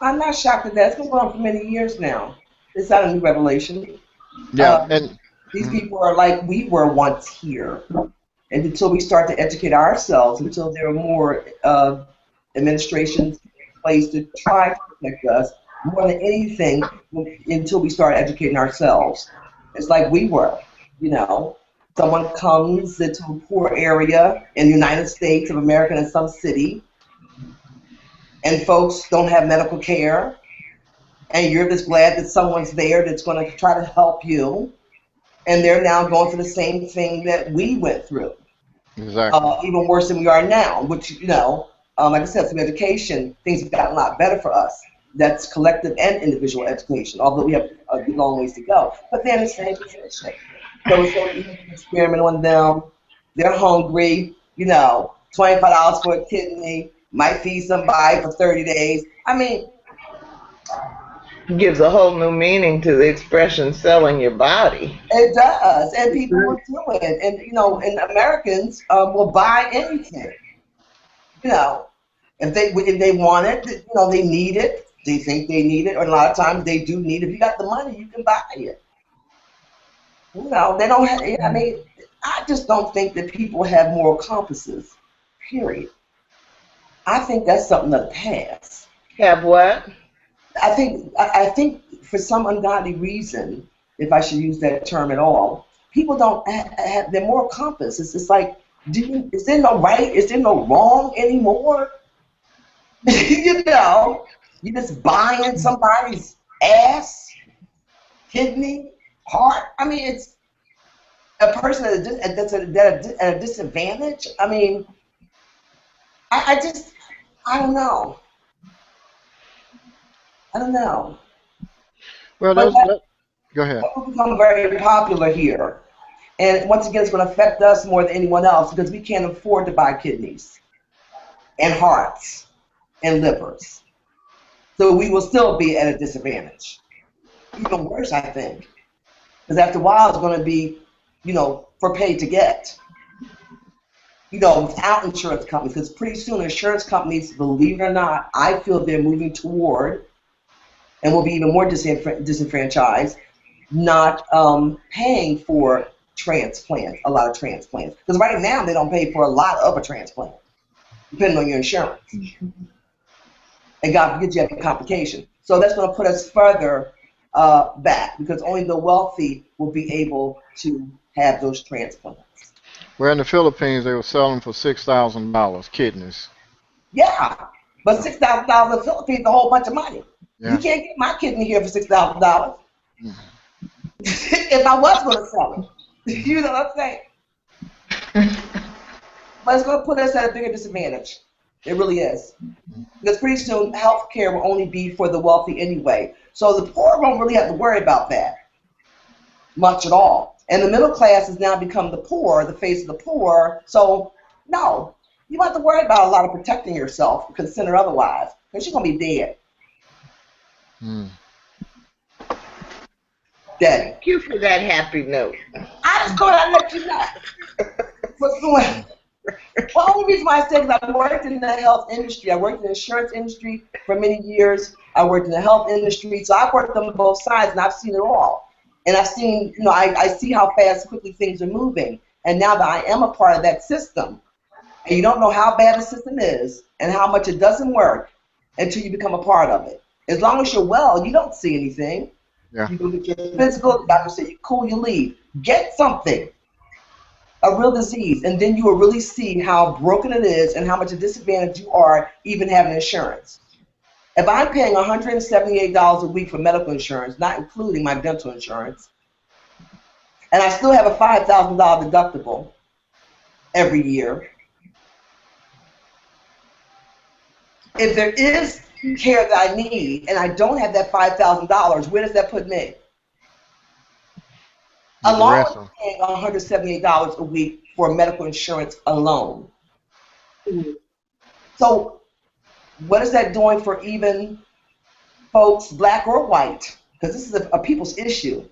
I'm not shocked at that. It's been going on for many years now. It's not a new revelation. Yeah, and These people are like we were once here. And until we start to educate ourselves, until there are more administrations in place to try to protect us, more than anything, until we start educating ourselves. It's like we were, you know. Someone comes into a poor area in the United States of America in some city, and folks don't have medical care, and you're just glad that someone's there that's going to try to help you, and they're now going through the same thing that we went through. exactly. Even worse than we are now, which, you know, like I said, through education, things have gotten a lot better for us. That's collective and individual education, although we have a long ways to go. But they're in the same position. So it's so easy to experiment on them. They're hungry, you know, $25 for a kidney, might feed somebody for 30 days. I mean, Gives a whole new meaning to the expression selling your body. it does, and people will do it. And, you know, and Americans will buy anything. You know, if they want it, you know, they need it. They think they need it, or a lot of times they do need it. If you got the money, you can buy it. You know, they don't have. I mean, I just don't think that people have moral compasses. Period. I think that's something of the past. Have what? I think for some ungodly reason, if I should use that term at all, people don't have their moral compass. It's just like, is there no right? Is there no wrong anymore? You know, you just buying somebody's ass, kidney, heart. I mean, it's a person that's at a disadvantage. I mean, I don't know. I don't know. Well, But go ahead. that will become very popular here. And once again, it's going to affect us more than anyone else because we can't afford to buy kidneys and hearts and livers. So we will still be at a disadvantage. Even worse, I think. Because after a while, it's going to be, you know, for pay to get. You know, without insurance companies. Because pretty soon, insurance companies, believe it or not, I feel they're moving toward, and will be even more disenfranchised, not paying for transplants, a lot of transplants. Because right now, they don't pay for a lot of a transplant, depending on your insurance. And God forbid you have a complication. So that's going to put us further back, because only the wealthy will be able to have those transplants. Well, in the Philippines, they were selling for $6,000 kidneys. Yeah, but $6,000 in the Philippines is a whole bunch of money. Yeah. You can't get my kidney here for $6,000 if I was going to sell it. You know what I'm saying? But it's going to put us at a bigger disadvantage. It really is. Because pretty soon, health care will only be for the wealthy anyway. So the poor won't really have to worry about that much at all. And the middle class has now become the poor, the face of the poor. So, no, you don't have to worry about a lot of protecting yourself, consider otherwise, because you're going to be dead. Dead. Thank you for that happy note. I just go ahead and let you know what's going on. Well, the only reason why I said is I worked in the health industry. I worked in the insurance industry for many years. I worked in the health industry. So I've worked on both sides, and I've seen it all. And I've seen, you know, I see how fast, quickly things are moving. And now that I am a part of that system, and you don't know how bad the system is and how much it doesn't work until you become a part of it. As long as you're well, you don't see anything. Yeah. You go get your physical, the doctor said, you're cool, you leave. Get something, a real disease, and then you will really see how broken it is and how much a disadvantage you are even having insurance. If I'm paying $178 a week for medical insurance, not including my dental insurance, and I still have a $5,000 deductible every year, if there is care that I need and I don't have that $5,000, where does that put me? Along with paying $178 a week for medical insurance alone. So what is that doing for even folks, black or white? Because this is a people's issue.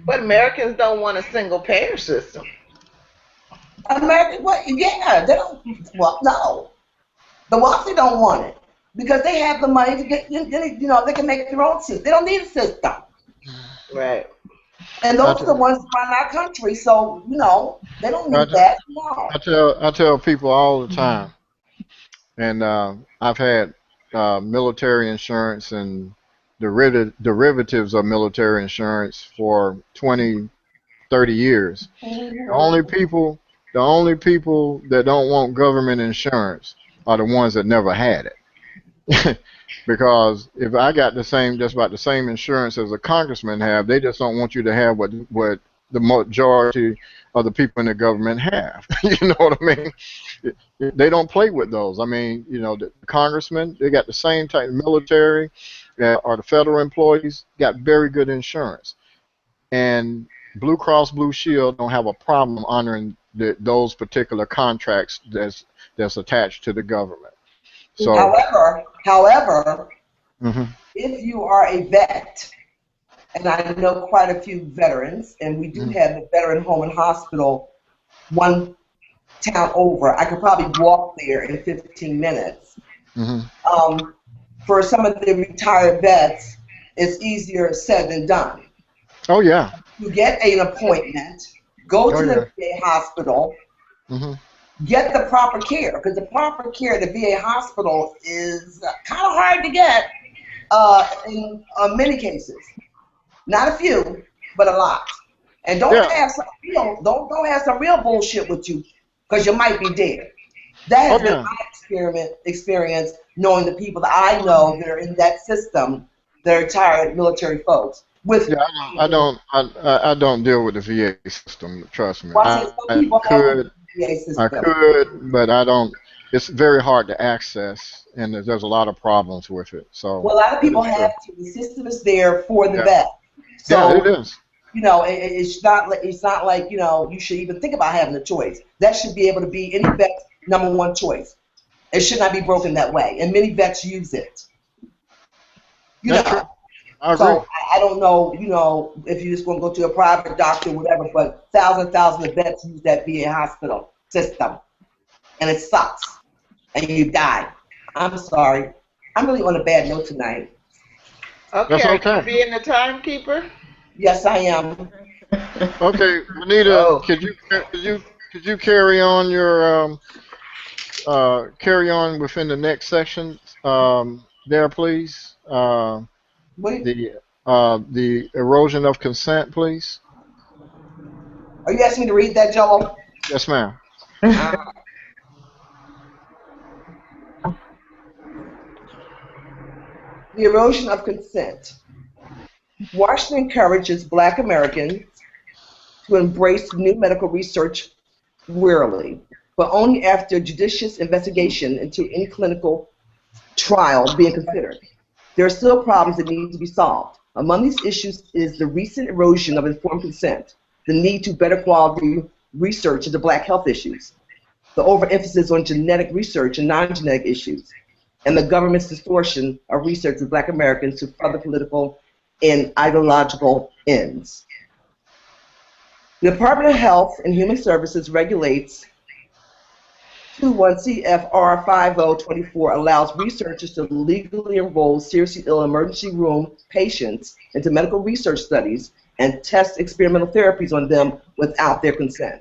But Americans don't want a single payer system. American, what? Yeah, they don't. Well, no. The wealthy don't want it. because they have the money to get, they can make their own system. They don't need a system. Right. And those are the ones that run our country, so, they don't I, need that. No. I tell people all the time, and I've had military insurance and derivatives of military insurance for 20, 30 years. The only people that don't want government insurance are the ones that never had it. Because if I got just about the same insurance as a congressman have, they just don't want you to have what the majority of the people in the government have. You know what I mean? They don't play with those. I mean, the congressmen, they got the same type of military, or the federal employees got very good insurance. And Blue Cross Blue Shield don't have a problem honoring those particular contracts that's attached to the government. So, however, mm-hmm. if you are a vet, and I know quite a few veterans, and we do have the veteran home and hospital one town over. I could probably walk there in 15 minutes. Mm-hmm. For some of the retired vets, it's easier said than done. Oh, yeah. You get an appointment, go to the VA hospital, get the proper care, because the proper care at the VA hospital is kind of hard to get in many cases. Not a few, but a lot. And don't have some real bullshit with you, because you might be dead. That has been my experience, knowing the people that I know that are in that system, that are retired military folks. I don't deal with the VA system. Trust me. Well, I could, but I don't. It's very hard to access, and there's a lot of problems with it. So. Well, a lot of people have to. The system is there for the vet. So, it is. It's not like you should even think about having a choice. That should be able to be any vet's number one choice. It should not be broken that way, and many vets use it. That's true. I agree. So I don't know, if you just want to go to a private doctor or whatever, but thousands of vets use that VA hospital system, and it sucks, and you die. I'm sorry. I'm really on a bad note tonight. Okay, that's okay. Are you being the timekeeper? Yes, I am. Okay, Venita, could you carry on your carry on within the next section there, please? The erosion of consent, please. Are you asking me to read that, Joel? Yes, ma'am. The erosion of consent. Washington encourages Black Americans to embrace new medical research wearily, but only after judicious investigation into any clinical trial being considered. There are still problems that need to be solved. Among these issues is the recent erosion of informed consent, the need to better quality research into Black health issues, the overemphasis on genetic research and non-genetic issues, and the government's distortion of research with Black Americans to further political and ideological ends. The Department of Health and Human Services regulates 21 CFR 5024 allows researchers to legally enroll seriously ill emergency room patients into medical research studies and test experimental therapies on them without their consent.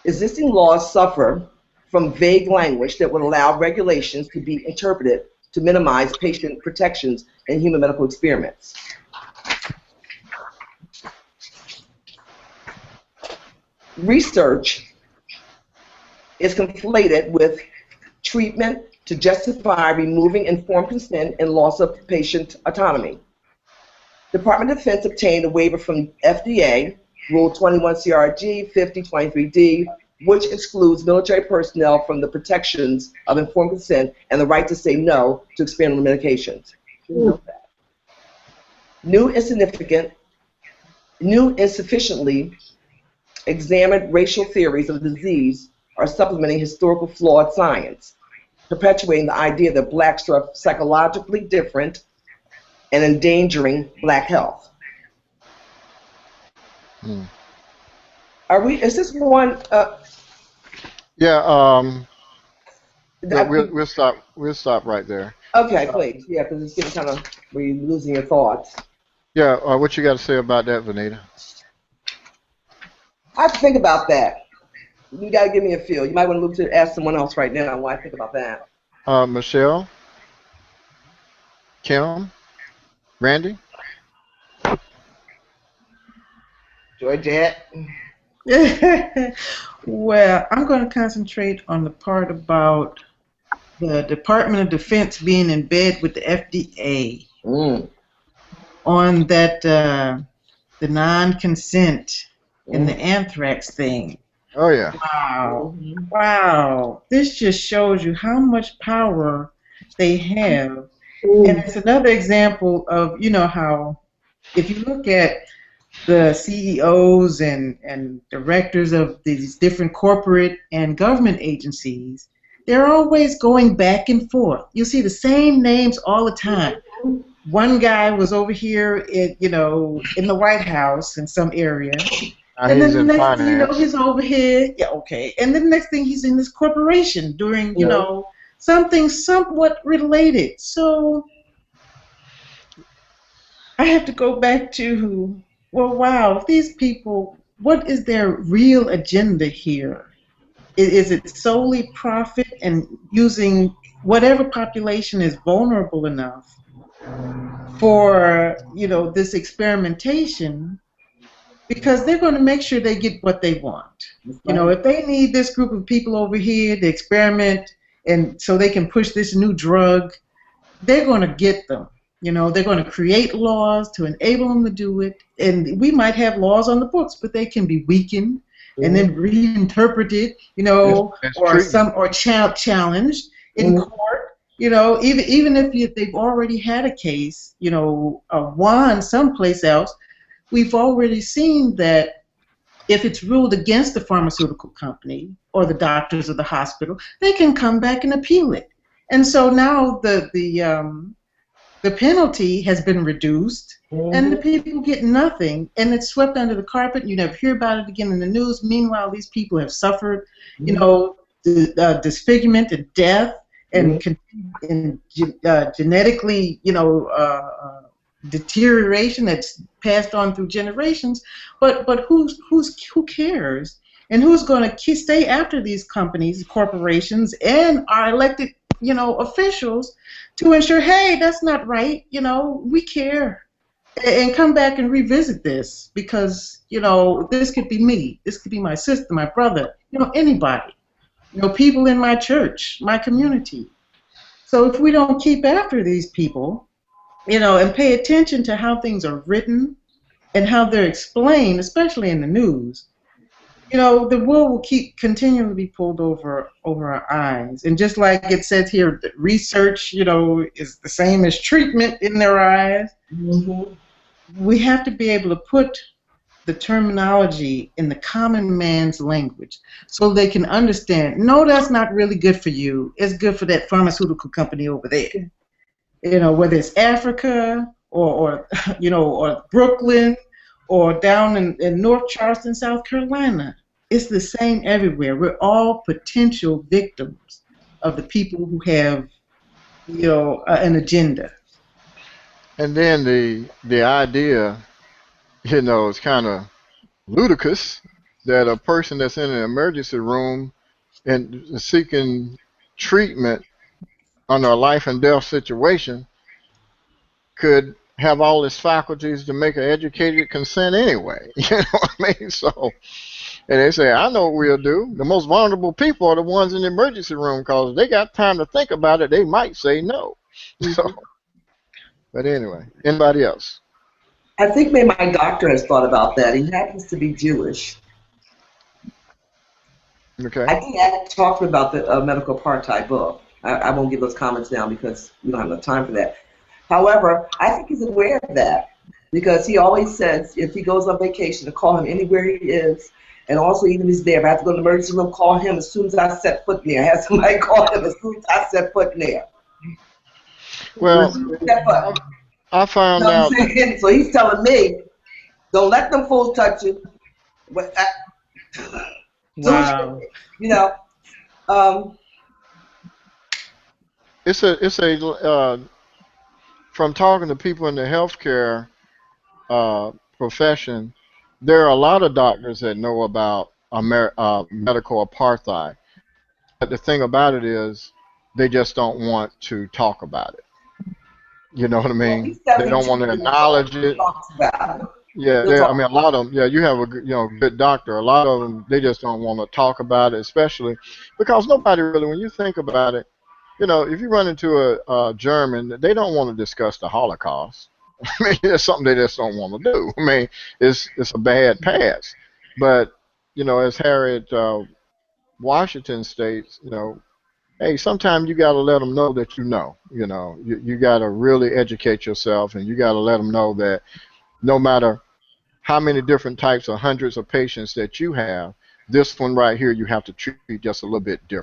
Existing laws suffer from vague language that would allow regulations to be interpreted to minimize patient protections in human medical experiments. Research is conflated with treatment to justify removing informed consent and loss of patient autonomy. Department of Defense obtained a waiver from FDA, Rule 21 CRG 5023D, which excludes military personnel from the protections of informed consent and the right to say no to experimental medications. New insufficiently examined racial theories of the disease are supplementing historical flawed science, perpetuating the idea that Blacks are psychologically different and endangering Black health. Hmm. Is this one? We'll stop right there. Okay, please. Yeah, because it's getting kind of where you're losing your thoughts. Yeah, what you got to say about that, Venita? I have to think about that. You got to give me a feel. You might want to move to ask someone else right now while I think about that. Michelle, Kim, Randie. Georgette. Well, I'm going to concentrate on the part about the Department of Defense being in bed with the FDA on that the non-consent and the anthrax thing. Oh yeah. Wow. Wow. This just shows you how much power they have. And it's another example of, how if you look at the CEOs and directors of these different corporate and government agencies, they're always going back and forth. You see the same names all the time. One guy was over here in the White House in some area. And then the next thing you know, he's over here. Yeah, okay. And then the next thing he's in this corporation doing, something somewhat related. So I have to go back to, well, wow, these people, what is their real agenda here? Is it solely profit and using whatever population is vulnerable enough for, this experimentation? Because they're going to make sure they get what they want. If they need this group of people over here to experiment and so they can push this new drug, they're going to get them. They're going to create laws to enable them to do it. And we might have laws on the books, but they can be weakened and then reinterpreted, or challenged in court. Even if they've already had a case, won someplace else. We've already seen that if it's ruled against the pharmaceutical company or the doctors of the hospital, they can come back and appeal it. And so now the penalty has been reduced, and the people get nothing, and it's swept under the carpet. You never hear about it again in the news. Meanwhile, these people have suffered, disfigurement and death, and genetically, deterioration that's passed on through generations, but who cares? And who's going to stay after these companies, corporations, and our elected, officials to ensure, hey, that's not right. We care, and come back and revisit this because this could be me, this could be my sister, my brother, anybody, people in my church, my community. So if we don't keep after these people, and pay attention to how things are written and how they're explained, especially in the news, the wool will keep continually be pulled over our eyes. And just like it says here, research, is the same as treatment in their eyes. We have to be able to put the terminology in the common man's language so they can understand, no, that's not really good for you. It's good for that pharmaceutical company over there. Whether it's Africa or Brooklyn or down in North Charleston, South Carolina. It's the same everywhere. We're all potential victims of the people who have, an agenda. And then the idea, is kind of ludicrous that a person that's in an emergency room and seeking treatment under a life and death situation could have all his faculties to make an educated consent anyway. You know what I mean? So, and they say, I know what we'll do. The most vulnerable people are the ones in the emergency room because if they got time to think about it, they might say no. So, but anyway, anybody else? I think maybe my doctor has thought about that. He happens to be Jewish. Okay. I think I talked about the medical apartheid book. I won't give those comments now because we don't have enough time for that. However, I think he's aware of that because he always says if he goes on vacation to call him anywhere he is, and also even if he's there, if I have to go to the emergency room, call him as soon as I set foot in there. Have somebody call him as soon as I set foot in there. Well, I found out. So he's telling me, don't let them fools touch you. Wow. it's a from talking to people in the healthcare profession, there are a lot of doctors that know about medical apartheid. But the thing about it is, they just don't want to talk about it. You know what I Well, mean? he's They don't 72 want to years old. acknowledge it. Talks about it. Yeah, He'll I talk mean, a lot of them. Yeah, you have a good doctor. A lot of them, they just don't want to talk about it, especially because nobody really, when you think about it, if you run into a German, they don't want to discuss the Holocaust. I mean, it's something they just don't want to do. I mean, it's a bad past. But as Harriet Washington states, hey, sometimes you got to let them know that you know. You got to really educate yourself, and you got to let them know that no matter how many different types or hundreds of patients that you have, this one right here you have to treat just a little bit different.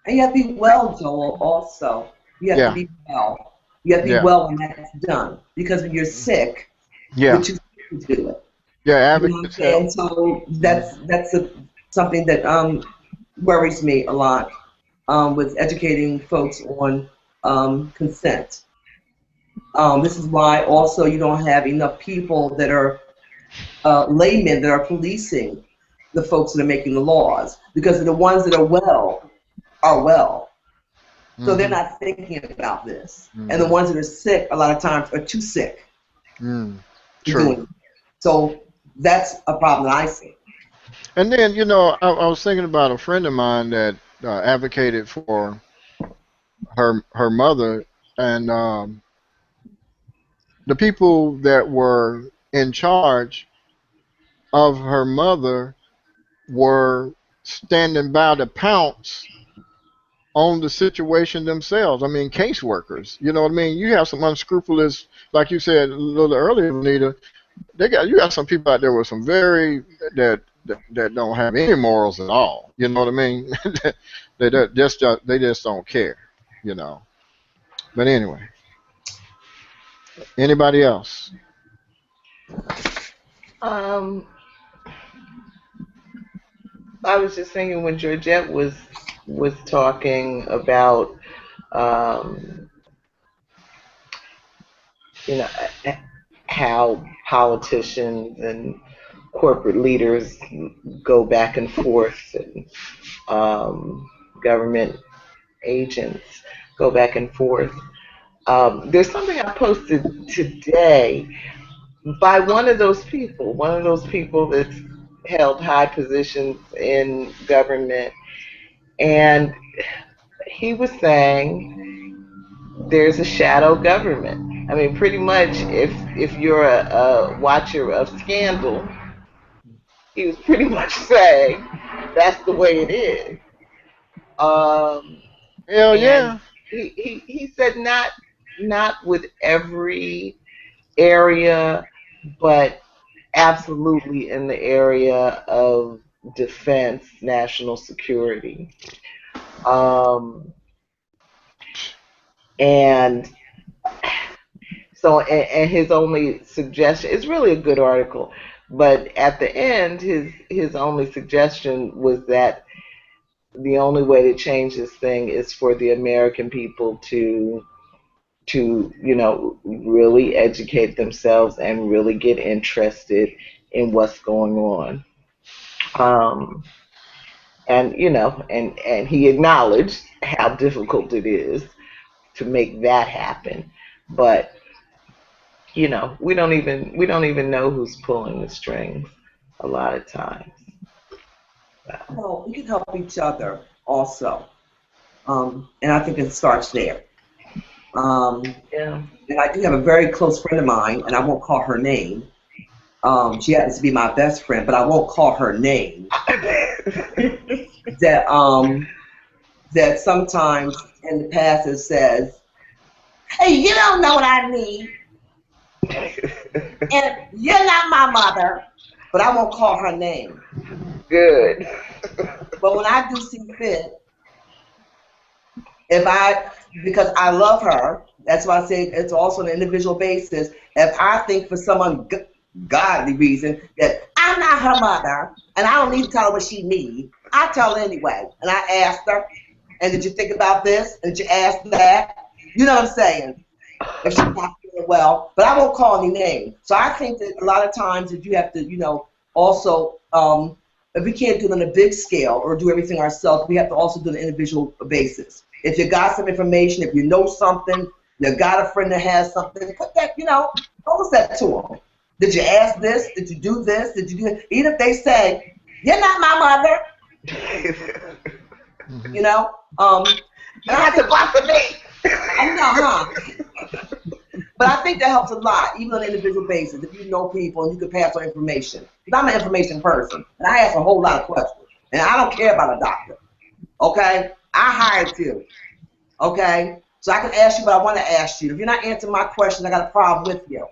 And you have to be well, Joel, also. You have to Yeah, be well. You have to be yeah, well when that's done. Because when you're sick, you're yeah, too sick to do it. yeah. You know what I'm Advocates help. saying? So something that worries me a lot with educating folks on consent. This is why also you don't have enough people that are laymen that are policing the folks that are making the laws, because the ones that are well are well. So they're Hmm. not thinking about this. And the Hmm. ones that are sick, a lot of times, are too sick Mm. to True. doing it. So that's a problem that I see. And then I was thinking about a friend of mine that advocated for her mother, and the people that were in charge of her mother were standing by to pounce on the situation themselves. I mean, caseworkers. You know what I mean? You have some unscrupulous, like you said a little earlier, Venita. You got some people out there with some that don't have any morals at all. You know what I mean? They just don't care. You know. But anyway, anybody else? Um, I was just thinking when Georgette was talking about um, you know how politicians and corporate leaders go back and forth, and government agents go back and forth. There's something I posted today by one of those people that's held high positions in government, and he was saying there's a shadow government. I mean, pretty much, if you're a watcher of Scandal, he was pretty much saying that's the way it is. Um, Hell and yeah. he said not with every area, but absolutely in the area of defense, national security. Um, and so, and his only suggestion, it's really a good article, but at the end, his only suggestion was that the only way to change this thing is for the American people to really educate themselves and really get interested in what's going on. Um, and he acknowledged how difficult it is to make that happen. But we don't even know who's pulling the strings a lot of times. Well, we can help each other also. And I think it starts there. Yeah. And I do have a very close friend of mine, and I won't call her name. She happens to be my best friend, but I won't call her name. That sometimes in the past it says, "Hey, you don't know what I need, and you're not my mother," but I won't call her name. Good. But when I do see fit, because I love her, that's why I say it's also on an individual basis. If I think for some ungodly reason that I'm not her mother and I don't need to tell her what she needs, I tell her anyway. And I ask her, And did you think about this? And did you ask that? You know what I'm saying? If she's not feeling well, but I won't call any name. So I think that a lot of times that you have to, also, if we can't do it on a big scale or do everything ourselves, we have to also do it on an individual basis. If you got some information, if you know something, you got a friend that has something, put that, post that to them. Did you ask this? Did you do this? Did you do this? Even if they say, you're not my mother, Mm-hmm. and I think, for me. I know, huh? But I think that helps a lot, even on an individual basis, if you know people and you can pass on information. Because I'm an information person, and I ask a whole lot of questions. And I don't care about a doctor, okay? I hired you, okay? So I can ask you what I want to ask you. If you're not answering my question, I got a problem with you.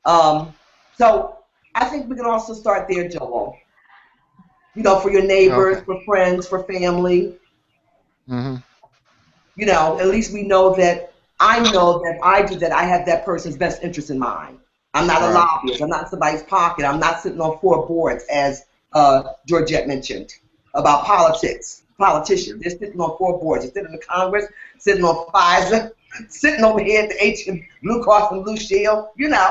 So I think we can also start there, Joel. For your neighbors, for friends, for family. Mm-hmm. At least we know that I know that I do that. I have that person's best interest in mind. I'm not a lobbyist. I'm not in somebody's pocket. I'm not sitting on 4 boards, as Georgette mentioned, about politics. Politicians, they're sitting on 4 boards. They're sitting in the Congress, sitting on Pfizer, sitting over here at the Blue Cross and Blue Shield. Yeah.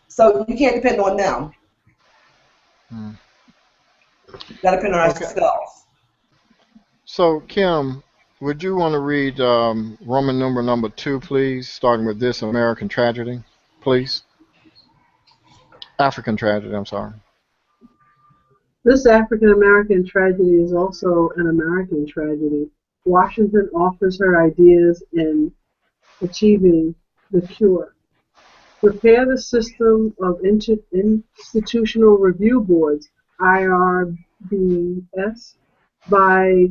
So you can't depend on them. Mm. You got to depend on ourselves. So, Kim, would you want to read Roman numeral number 2, please, starting with this American tragedy, please? African tragedy, I'm sorry. This African American tragedy is also an American tragedy. Washington offers her ideas in achieving the cure. Prepare the system of institutional review boards, IRBS, by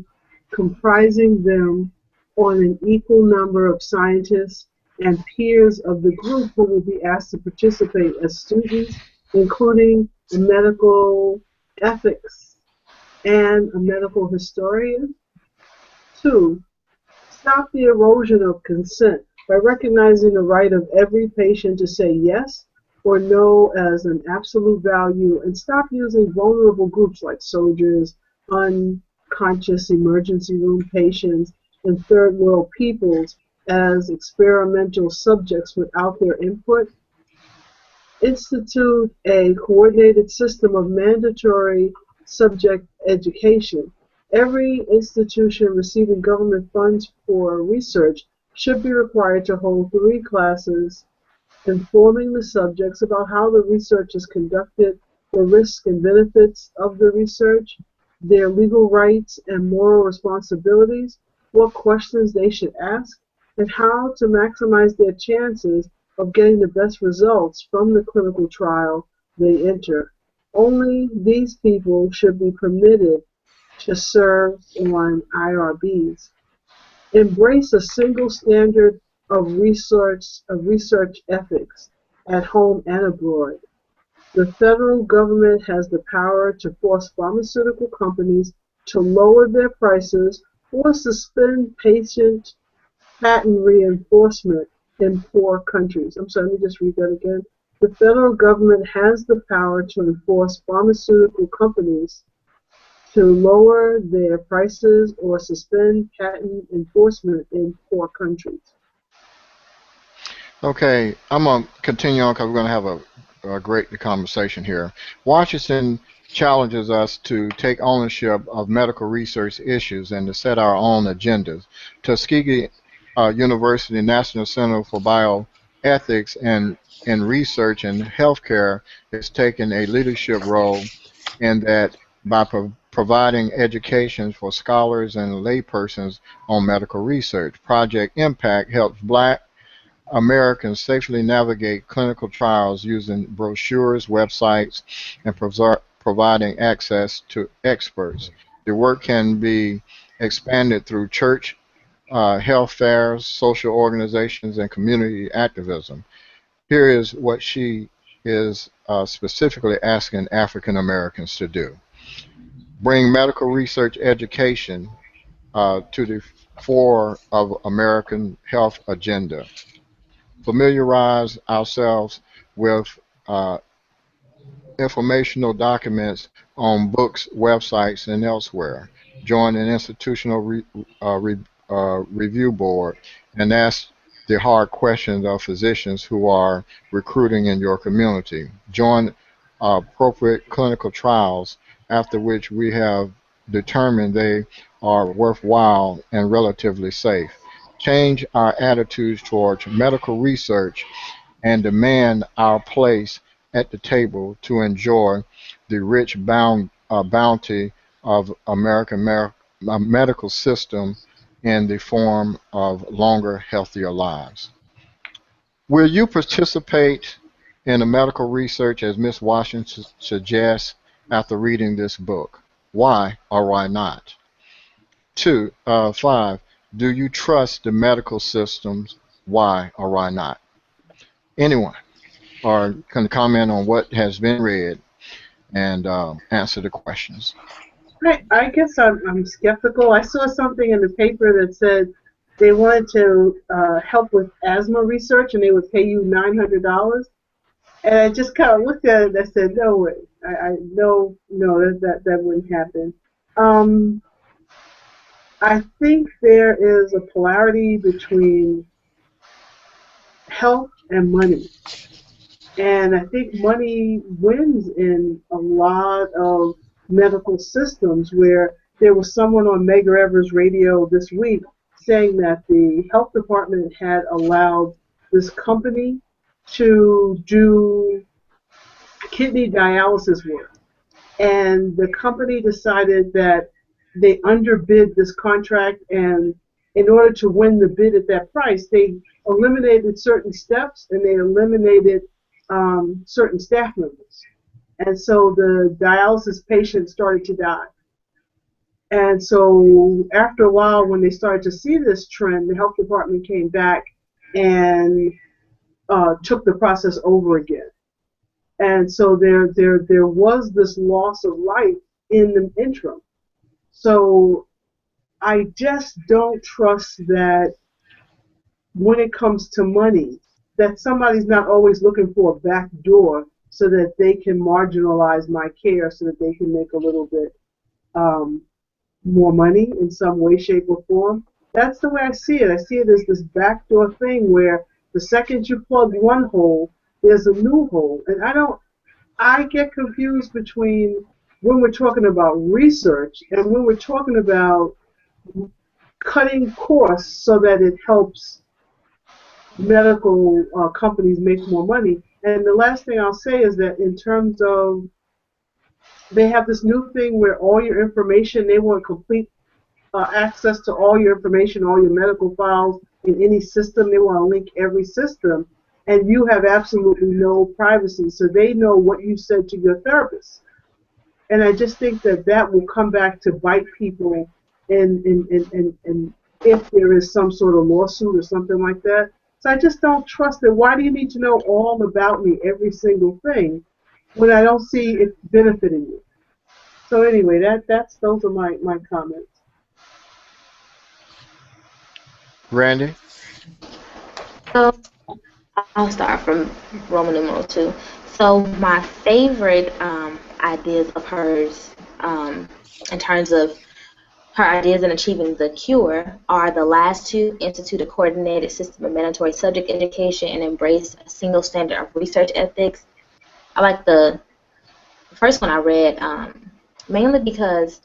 comprising them on an equal number of scientists and peers of the group who will be asked to participate as students, including a medical ethics and a medical historian. 2. Stop the erosion of consent by recognizing the right of every patient to say yes or no as an absolute value, and stop using vulnerable groups like soldiers, unconscious emergency room patients, and third world peoples as experimental subjects without their input. Institute a coordinated system of mandatory subject education. Every institution receiving government funds for research should be required to hold 3 classes informing the subjects about how the research is conducted, the risks and benefits of the research, their legal rights and moral responsibilities, what questions they should ask, and how to maximize their chances of getting the best results from the clinical trial they enter. Only these people should be permitted to serve on IRBs. Embrace a single standard of research ethics at home and abroad. The federal government has the power to force pharmaceutical companies to lower their prices or suspend patent reinforcement in poor countries. I'm sorry, let me just read that again. The federal government has the power to enforce pharmaceutical companies to lower their prices or suspend patent enforcement in poor countries. Okay, I'm going to continue on because we're going to have a great conversation here. Washington challenges us to take ownership of medical research issues and to set our own agendas. Tuskegee University National Center for Bioethics and Research in Healthcare is taking a leadership role in that by providing education for scholars and laypersons on medical research. Project Impact helps Black Americans safely navigate clinical trials using brochures, websites, and providing access to experts. The work can be expanded through church, health fairs, social organizations, and community activism. Here is what she is specifically asking African Americans to do. Bring medical research education to the fore of American health agenda. Familiarize ourselves with informational documents on books, websites, and elsewhere. Join an institutional review board and ask the hard questions of physicians who are recruiting in your community. Join appropriate clinical trials after which we have determined they are worthwhile and relatively safe. Change our attitudes towards medical research and demand our place at the table to enjoy the rich bounty of American medical system in the form of longer, healthier lives. Will you participate in the medical research as Ms. Washington suggests after reading this book? Why or why not? 5. Do you trust the medical systems? Why or why not? Anyone or can comment on what has been read and answer the questions. I guess I'm skeptical. I saw something in the paper that said they wanted to help with asthma research and they would pay you $900. And I just kind of looked at it and I said, no way. No, that wouldn't happen. I think there is a polarity between health and money. And I think money wins in a lot of medical systems where there was someone on Mega Evers radio this week saying that the health department had allowed this company to do kidney dialysis work. And the company decided that they underbid this contract, and in order to win the bid at that price, they eliminated certain steps and they eliminated certain staff members. And so the dialysis patients started to die. And so after a while, when they started to see this trend, the health department came back and took the process over again. And so there was this loss of life in the interim. So I just don't trust that when it comes to money, that somebody's not always looking for a back door so that they can marginalize my care so that they can make a little bit more money in some way, shape, or form. That's the way I see it. I see it as this backdoor thing where the second you plug one hole, there's a new hole. And I get confused between when we're talking about research and when we're talking about cutting costs so that it helps medical companies make more money. And the last thing I'll say is that in terms of, they have this new thing where all your information, they want complete access to all your information, all your medical files in any system. They want to link every system, and you have absolutely no privacy. So they know what you said to your therapist. And I just think that that will come back to bite people and if there is some sort of lawsuit or something like that. So I just don't trust it. Why do you need to know all about me, every single thing, when I don't see it benefiting you? So anyway, those are my comments. Randie? So I'll start from Roman numeral 2. So my favorite ideas of hers in terms of her ideas in achieving the cure are the last two: institute a coordinated system of mandatory subject education and embrace a single standard of research ethics. I like the first one I read mainly because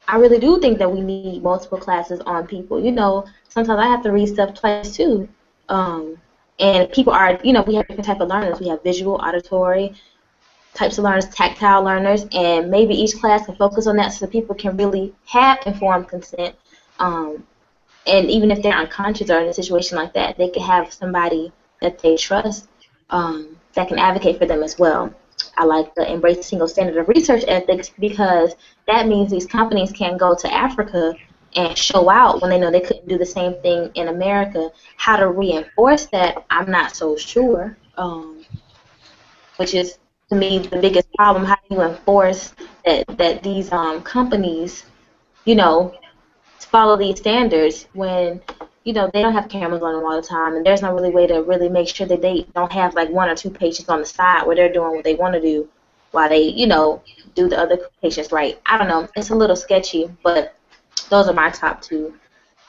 I really do think that we need multiple classes on people. You know, sometimes I have to read stuff twice too. And people are, you know, we have different type of learners. We have visual, auditory types of learners, tactile learners, and maybe each class can focus on that so people can really have informed consent. And even if they're unconscious or in a situation like that, they can have somebody that they trust that can advocate for them as well. I like the embrace single standard of research ethics because that means these companies can go to Africa and show out when they know they couldn't do the same thing in America. How to reinforce that, I'm not so sure, which is, to me, the biggest problem. How do you enforce that these companies, you know, follow these standards when, you know, they don't have cameras on them all the time, and there's no really way to really make sure that they don't have like one or two patients on the side where they're doing what they want to do, while they, do the other patients right. I don't know. It's a little sketchy, but those are my top two.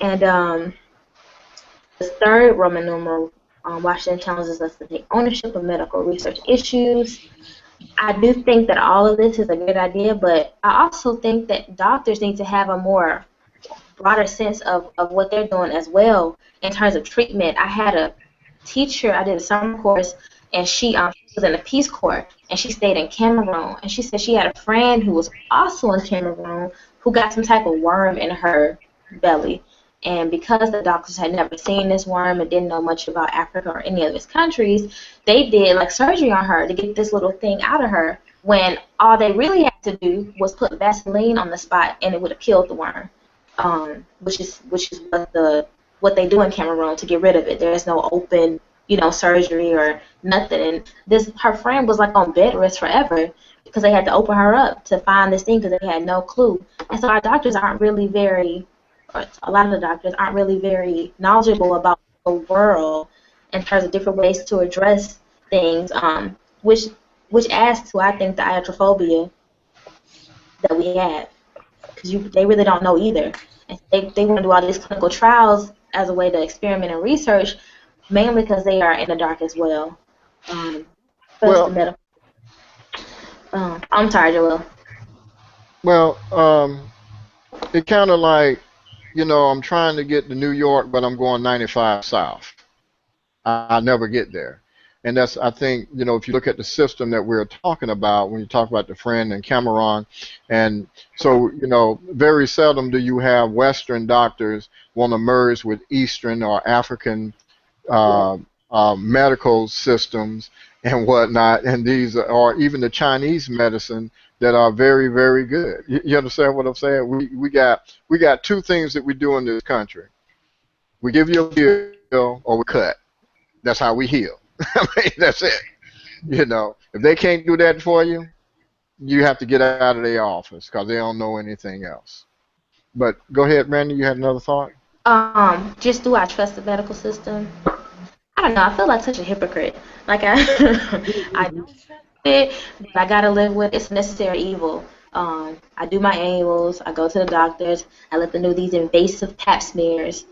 And the third Roman numeral, Washington challenges us to take ownership of medical research issues. I do think that all of this is a good idea, but I also think that doctors need to have a more broader sense of what they're doing as well in terms of treatment. I had a teacher, I did a summer course, and she was in the Peace Corps, and she stayed in Cameroon, and she said she had a friend who was also in Cameroon who got some type of worm in her belly. And because the doctors had never seen this worm and didn't know much about Africa or any of its countries, they did like surgery on her to get this little thing out of her when all they really had to do was put Vaseline on the spot and it would have killed the worm. Which is what they do in Cameroon to get rid of it. There's no open, surgery or nothing. And her friend was like on bed rest forever because they had to open her up to find this thing because they had no clue. And so our doctors aren't really or a lot of the doctors aren't really very knowledgeable about the world in terms of different ways to address things, which adds to, I think, the iatrophobia that we have. Because they really don't know either. And they want to do all these clinical trials as a way to experiment and research, mainly because they are in the dark as well. Well, I'm sorry, Joel. well, it kind of like, I'm trying to get to New York, but I'm going 95 south. I never get there. And that's, I think, if you look at the system that we're talking about, when you talk about the friend in Cameroon, and so, very seldom do you have Western doctors want to merge with Eastern or African medical systems and whatnot, and these are even the Chinese medicine that are very, very good. You understand what I'm saying? We got two things that we do in this country. We give you a pill or we cut. That's how we heal. I mean, that's it. If they can't do that for you, you have to get out of their office because they don't know anything else. But go ahead, Randie. You had another thought? Just do I trust the medical system? I don't know. I feel like such a hypocrite. Like I don't trust it, but I gotta live with it's necessary evil. I do my annuals. I go to the doctors. I let them do these invasive pap smears,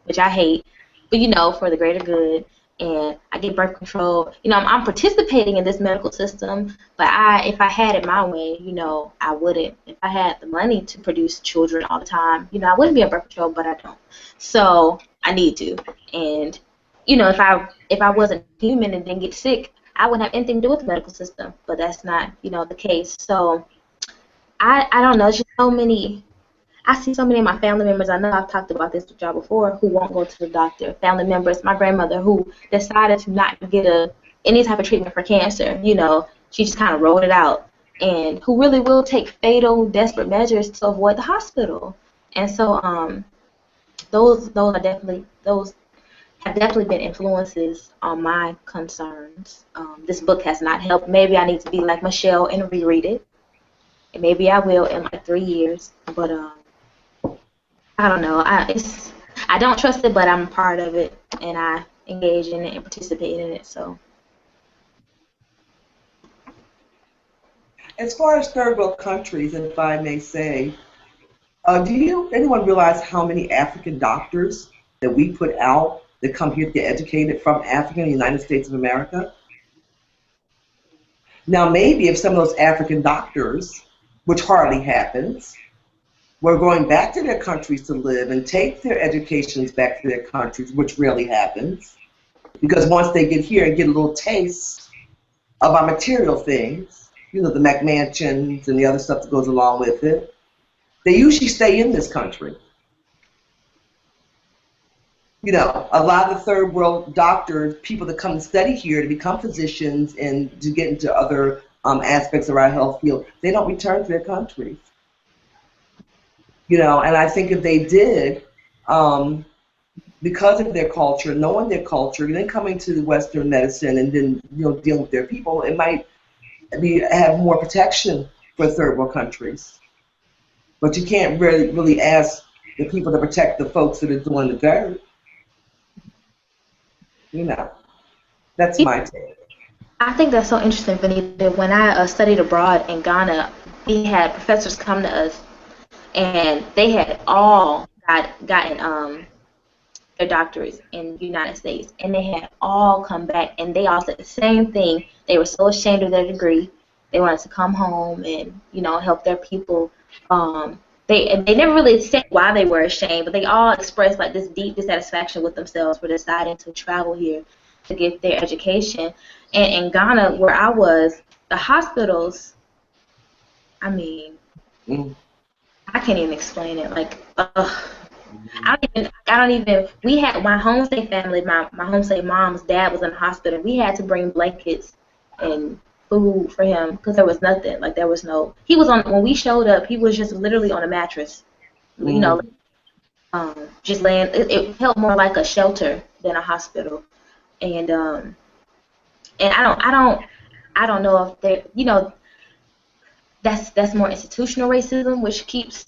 which I hate. But for the greater good. And I get birth control. I'm participating in this medical system, but if I had it my way, I wouldn't. If I had the money to produce children all the time, I wouldn't be on birth control, but I don't. So I need to. And if I wasn't human and didn't get sick, I wouldn't have anything to do with the medical system. But that's not, the case. So I don't know. There's just so many. I see so many of my family members, I know I've talked about this with y'all before, who won't go to the doctor. Family members, my grandmother, who decided to not get any type of treatment for cancer. She just kind of rolled it out. And who really will take fatal, desperate measures to avoid the hospital. And so those have definitely been influences on my concerns. This book has not helped. Maybe I need to be like Michelle and reread it. And maybe I will in like 3 years. But I don't know. I don't trust it, but I'm a part of it, and I engage in it and participate in it. So, as far as third world countries, and if I may say, do anyone realize how many African doctors that we put out that come here to get educated from Africa in the United States of America? Now, maybe if some of those African doctors, which hardly happens, were going back to their countries to live and take their educations back to their countries, which rarely happens, because once they get here and get a little taste of our material things, the McMansions and the other stuff that goes along with it, they usually stay in this country. A lot of the third world doctors, people that come and study here to become physicians and to get into other aspects of our health field, they don't return to their countries. And I think if they did, because of their culture, knowing their culture, and then coming to the Western medicine and then dealing with their people, it might have more protection for third world countries. But you can't really ask the people to protect the folks that are doing the dirt. That's my take. I think that's so interesting, Venita. When I studied abroad in Ghana, we had professors come to us, and they had all gotten their doctorates in the United States, and they had all come back, and they all said the same thing. They were so ashamed of their degree. They wanted to come home and help their people. They never really said why they were ashamed, but they all expressed like this deep dissatisfaction with themselves for deciding to travel here to get their education. And in Ghana, where I was, the hospitals, I mean, I can't even explain it. Like, I don't even, we had my homestay family, my homestay mom's dad was in the hospital. We had to bring blankets and food for him because there was nothing. Like, there was no, he was on, when we showed up, he was just literally on a mattress, just laying, it felt more like a shelter than a hospital. And I don't know if there, that's more institutional racism, which keeps,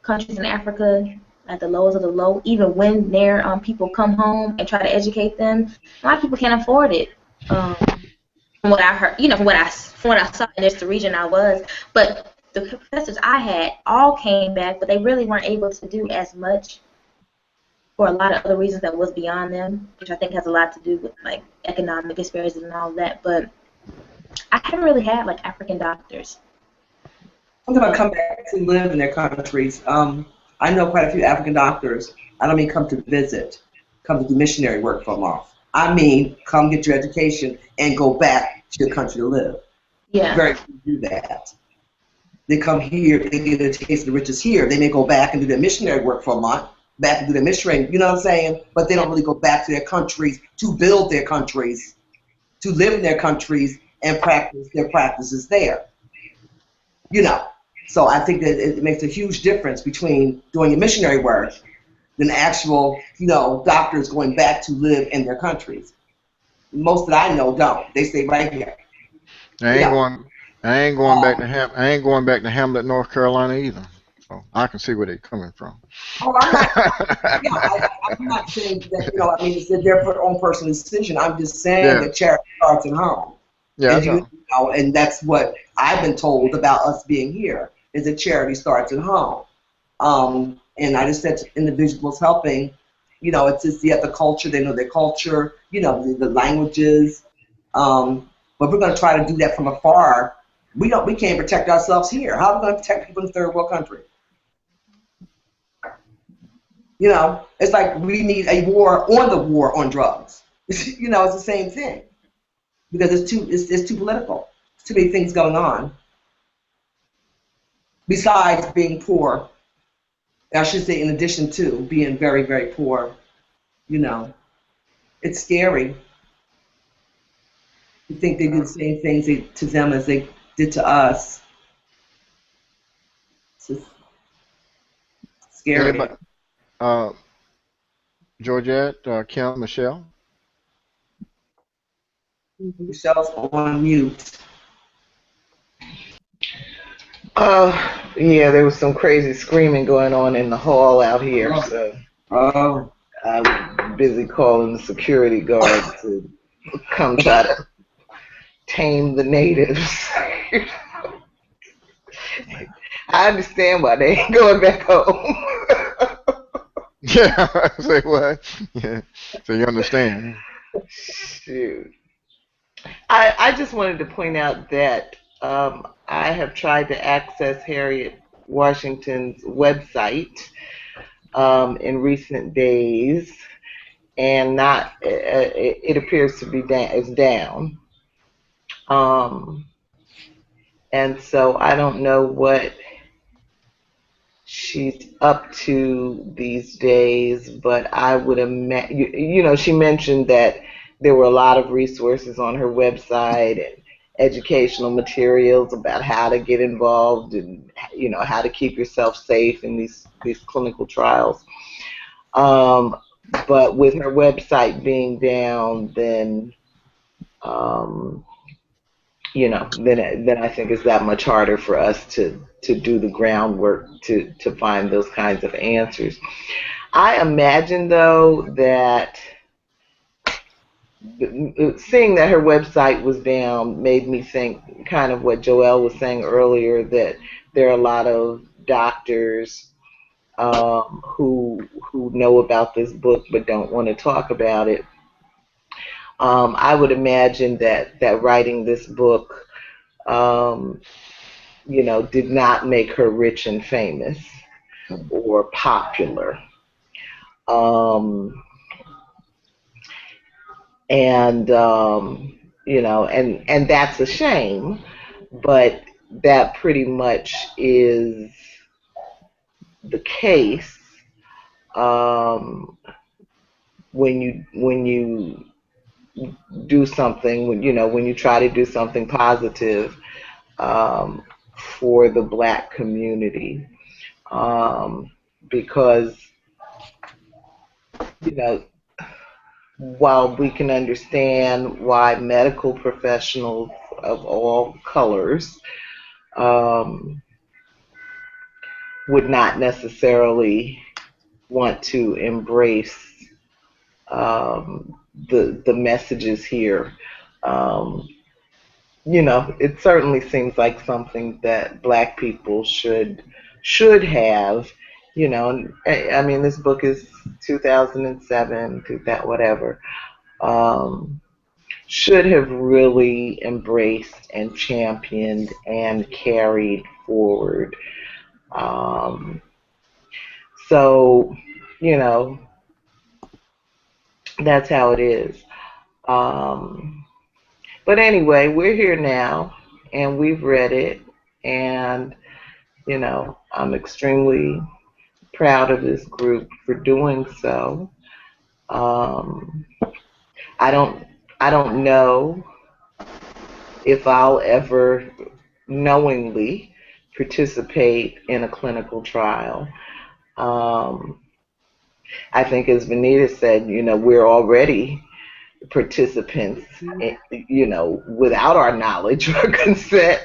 countries in Africa at the lowest of the low, even when their people come home and try to educate them. A lot of people can't afford it. From what I heard, from what I saw, and it's the region I was. But the professors I had all came back, but they really weren't able to do as much for a lot of other reasons that was beyond them, which I think has a lot to do with like economic disparities and all that. But I haven't really had like African doctors. I'm going to come back to live in their countries. I know quite a few African doctors. I don't mean come to visit, come to do missionary work for a month. I mean come get your education and go back to your country to live. Yeah. Very few do that. They come here, they get an education, the riches here. They may go back and do their missionary work for a month, back and do their missionary, you know what I'm saying? But they don't really go back to their countries to build their countries, to live in their countries and practice their practices there. So I think that it makes a huge difference between doing your missionary work than actual, doctors going back to live in their countries. Most that I know don't. They stay right here. I ain't going back to Hamlet, North Carolina either. So I can see where they're coming from. Oh, I'm not saying that, it's their own personal decision. I'm just saying that charity starts at home. Yeah, and that's what I've been told about us being here, is that charity starts at home. And I just said to individuals helping, it's just the culture, they know their culture, the languages. But we're going to try to do that from afar. We can't protect ourselves here. How are we going to protect people in a third world country? It's like we need a war on the war on drugs. It's the same thing. Because it's too political. There's too many things going on. Besides being poor, I should say in addition to being very, very poor, it's scary. You think they did the same things to them as they did to us. It's just scary. Anybody, Georgette, Kim, Michelle? Michelle's on mute. Yeah, there was some crazy screaming going on in the hall out here, so I was busy calling the security guard to come try to tame the natives. I understand why they ain't going back home. Yeah, say what? Yeah, so you understand. Shoot. I just wanted to point out that I have tried to access Harriet Washington's website in recent days, and not it appears to be down. And so I don't know what she's up to these days, but I would imagine, she mentioned that there were a lot of resources on her website and educational materials about how to get involved and, how to keep yourself safe in these clinical trials. But with her website being down, then, then I think it's that much harder for us to do the groundwork to find those kinds of answers. I imagine, though, that seeing that her website was down made me think kind of what Joelle was saying earlier, that there are a lot of doctors who know about this book but don't want to talk about it. I would imagine that writing this book, um, did not make her rich and famous or popular. Um, and and that's a shame, but that pretty much is the case um, when you do something, when you try to do something positive um, for the Black community, because you know while we can understand why medical professionals of all colors um, would not necessarily want to embrace the messages here. Um, it certainly seems like something that Black people should have. And I mean, this book is 2007, whatever. Um, should have really embraced and championed and carried forward. Um, so, you know, that's how it is. Um, but anyway, we're here now and we've read it, and, I'm extremely proud of this group for doing so. Um, I don't, I don't know if I'll ever knowingly participate in a clinical trial. Um, I think, as Venita said, we're already participants, without our knowledge or consent,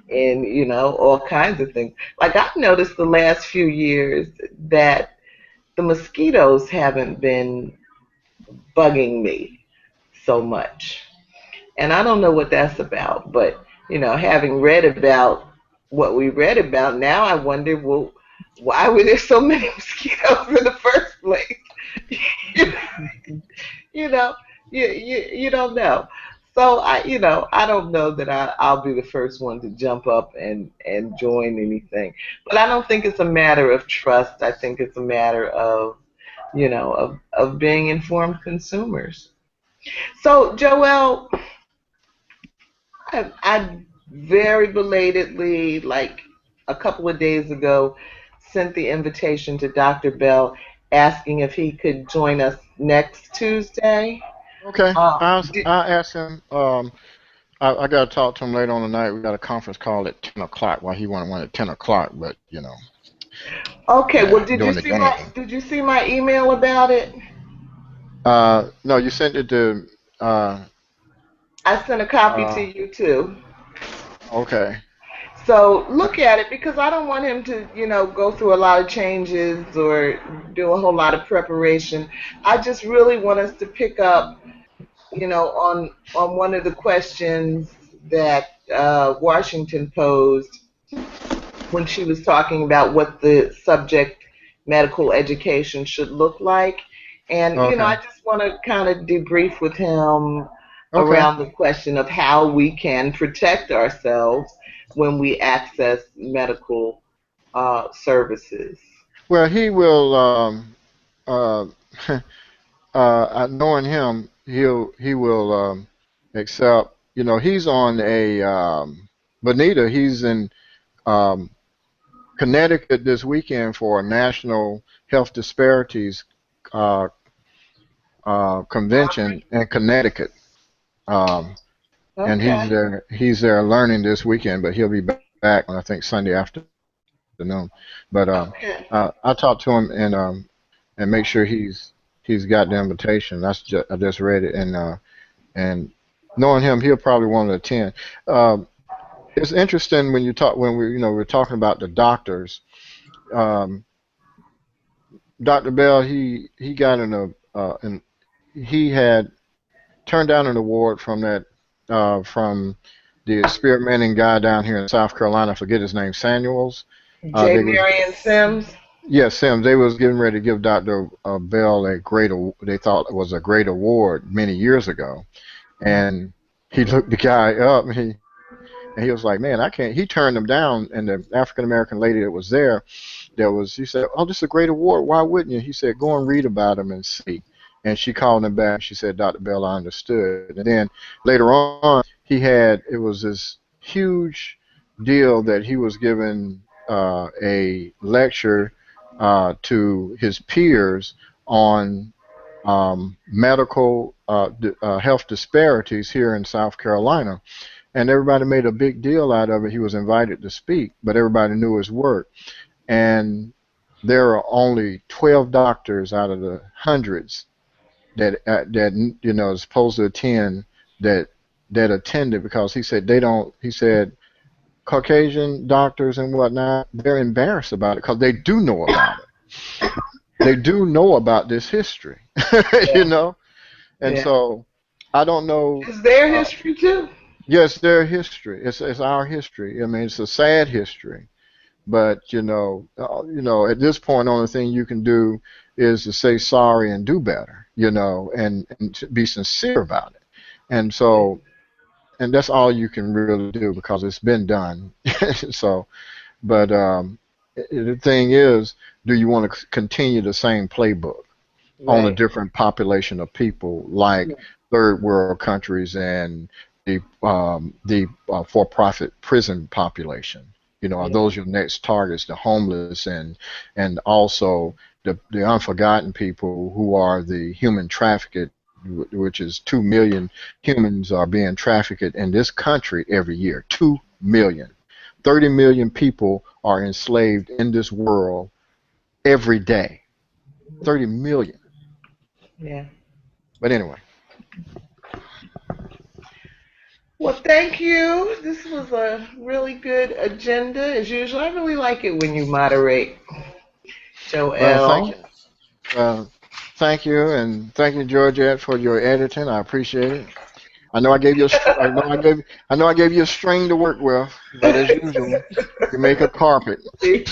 and all kinds of things. Like, I've noticed the last few years that the mosquitoes haven't been bugging me so much. And I don't know what that's about, but having read about what we read about, now I wonder, well, why were there so many mosquitoes in the first place? you know, you don't know. So I don't know that I'll be the first one to jump up and join anything. But I don't think it's a matter of trust. I think it's a matter of of being informed consumers. So, Joelle, I very belatedly, like a couple of days ago, sent the invitation to Dr. Bell asking if he could join us next Tuesday. Okay, Uh, I asked him. I got to talk to him later on tonight. We got a conference call at 10 o'clock. Well, he wanted one at 10 o'clock, but okay, well, during the game. did you see my email about it? No, you sent it to. I sent a copy to Uh, you too. okay. So look at it, because I don't want him to, go through a lot of changes or do a whole lot of preparation. I just really want us to pick up, on one of the questions that Washington posed when she was talking about what the subject medical education should look like. And, Okay. I just want to kind of debrief with him Okay. around the question of how we can protect ourselves when we access medical services. Well, he will. Uh, knowing him, he will accept. He's on a Bonita. He's in um, Connecticut this weekend for a national health disparities uh, convention in Connecticut. Um, and Okay. He's there learning this weekend, but he'll be back on, I think, Sunday afternoon. But Okay. I talked to him and make sure he's got the invitation. I just read it, and knowing him, he'll probably want to attend. It's interesting when we're talking about the doctors. Um, Dr. Bell, he got in a and he had turned down an award from from the experimenting guy down here in South Carolina. I forget his name, Samuels. J. Marion Sims. Yes, Sims. They was getting ready to give Dr. Bell they thought it was a great award many years ago, and he looked the guy up, and he was like, man, I can't. He turned him down, and the African American lady that was there, he said, oh, this is a great award. Why wouldn't you? He said, go and read about him and see. And she called him back. She said, Dr. Bell, I understood. And then later on, it was this huge deal that he was giving a lecture to his peers on medical health disparities here in South Carolina. And everybody made a big deal out of it. He was invited to speak, but everybody knew his work. And there are only 12 doctors out of the hundreds that is supposed to attend that attended, because he said Caucasian doctors and whatnot, they're embarrassed about it because they do know about it. They do know about this history, And so I don't know. Is their history too? Yes, their history. It's our history. I mean, it's a sad history, but at this point, the only thing you can do is to say sorry and do better, and to be sincere about it. And so, and that's all you can really do because it's been done. So, but the thing is, do you want to continue the same playbook on a different population of people, like third world countries and the for-profit prison population? Are those your next targets, the homeless and also the unforgotten people who are the human trafficked, which is 2 million humans are being trafficked in this country every year. 2 million. 30 million people are enslaved in this world every day. 30 million. Yeah. But anyway. Well, thank you. This was a really good agenda, as usual. I really like it when you moderate, Joel. Well, thank you. Thank you, and thank you, Georgette, for your editing. I appreciate it. I know I gave you I gave you a string to work with, but as usual, you make a carpet. Did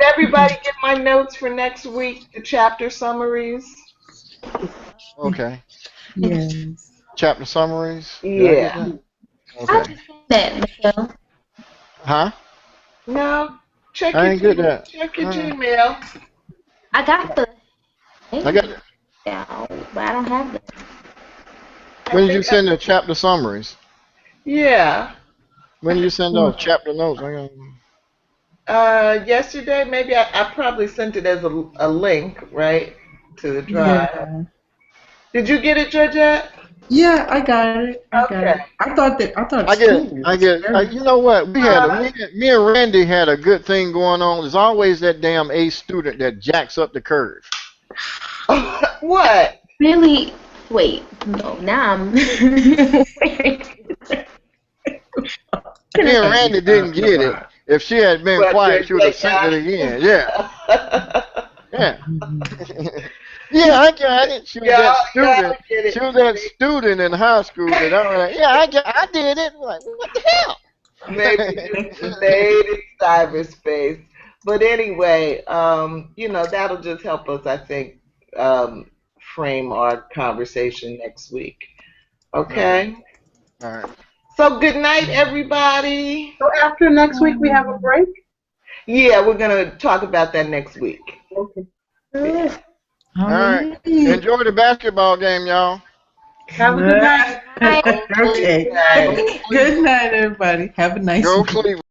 everybody get my notes for next week, the chapter summaries? Okay. Yes. Chapter summaries? Yeah. Okay. Michelle. Huh? No. Check I your ain't get that. Check your Gmail. I got the. I got it. Yeah, but I don't have it. When did you send the chapter summaries? Yeah. When did you send those chapter notes? Yesterday, maybe I probably sent it as a link, right, to the drive. Yeah. Did you get it, Georgette? Yeah, I got it. I thought I get. You know what? Me and Randie had a good thing going on. There's always that damn A student that jacks up the curve. What? Really? Wait. No. Now I'm. Me and Randie didn't get it. If she had been quiet, she would have sent it again. Yeah. Yeah. Yeah, I got it. She was that student in high school that I was like, yeah, I did it. I'm like, what the hell? Maybe just delayed in cyberspace. But anyway, that'll just help us, I think, frame our conversation next week. Okay? All right. So good night, everybody. So after next week, we have a break? Yeah, we're going to talk about that next week. Okay. Yeah. All right. Enjoy the basketball game, y'all. Have a good night. Okay. Good night, everybody. Have a nice Go week. Cleveland.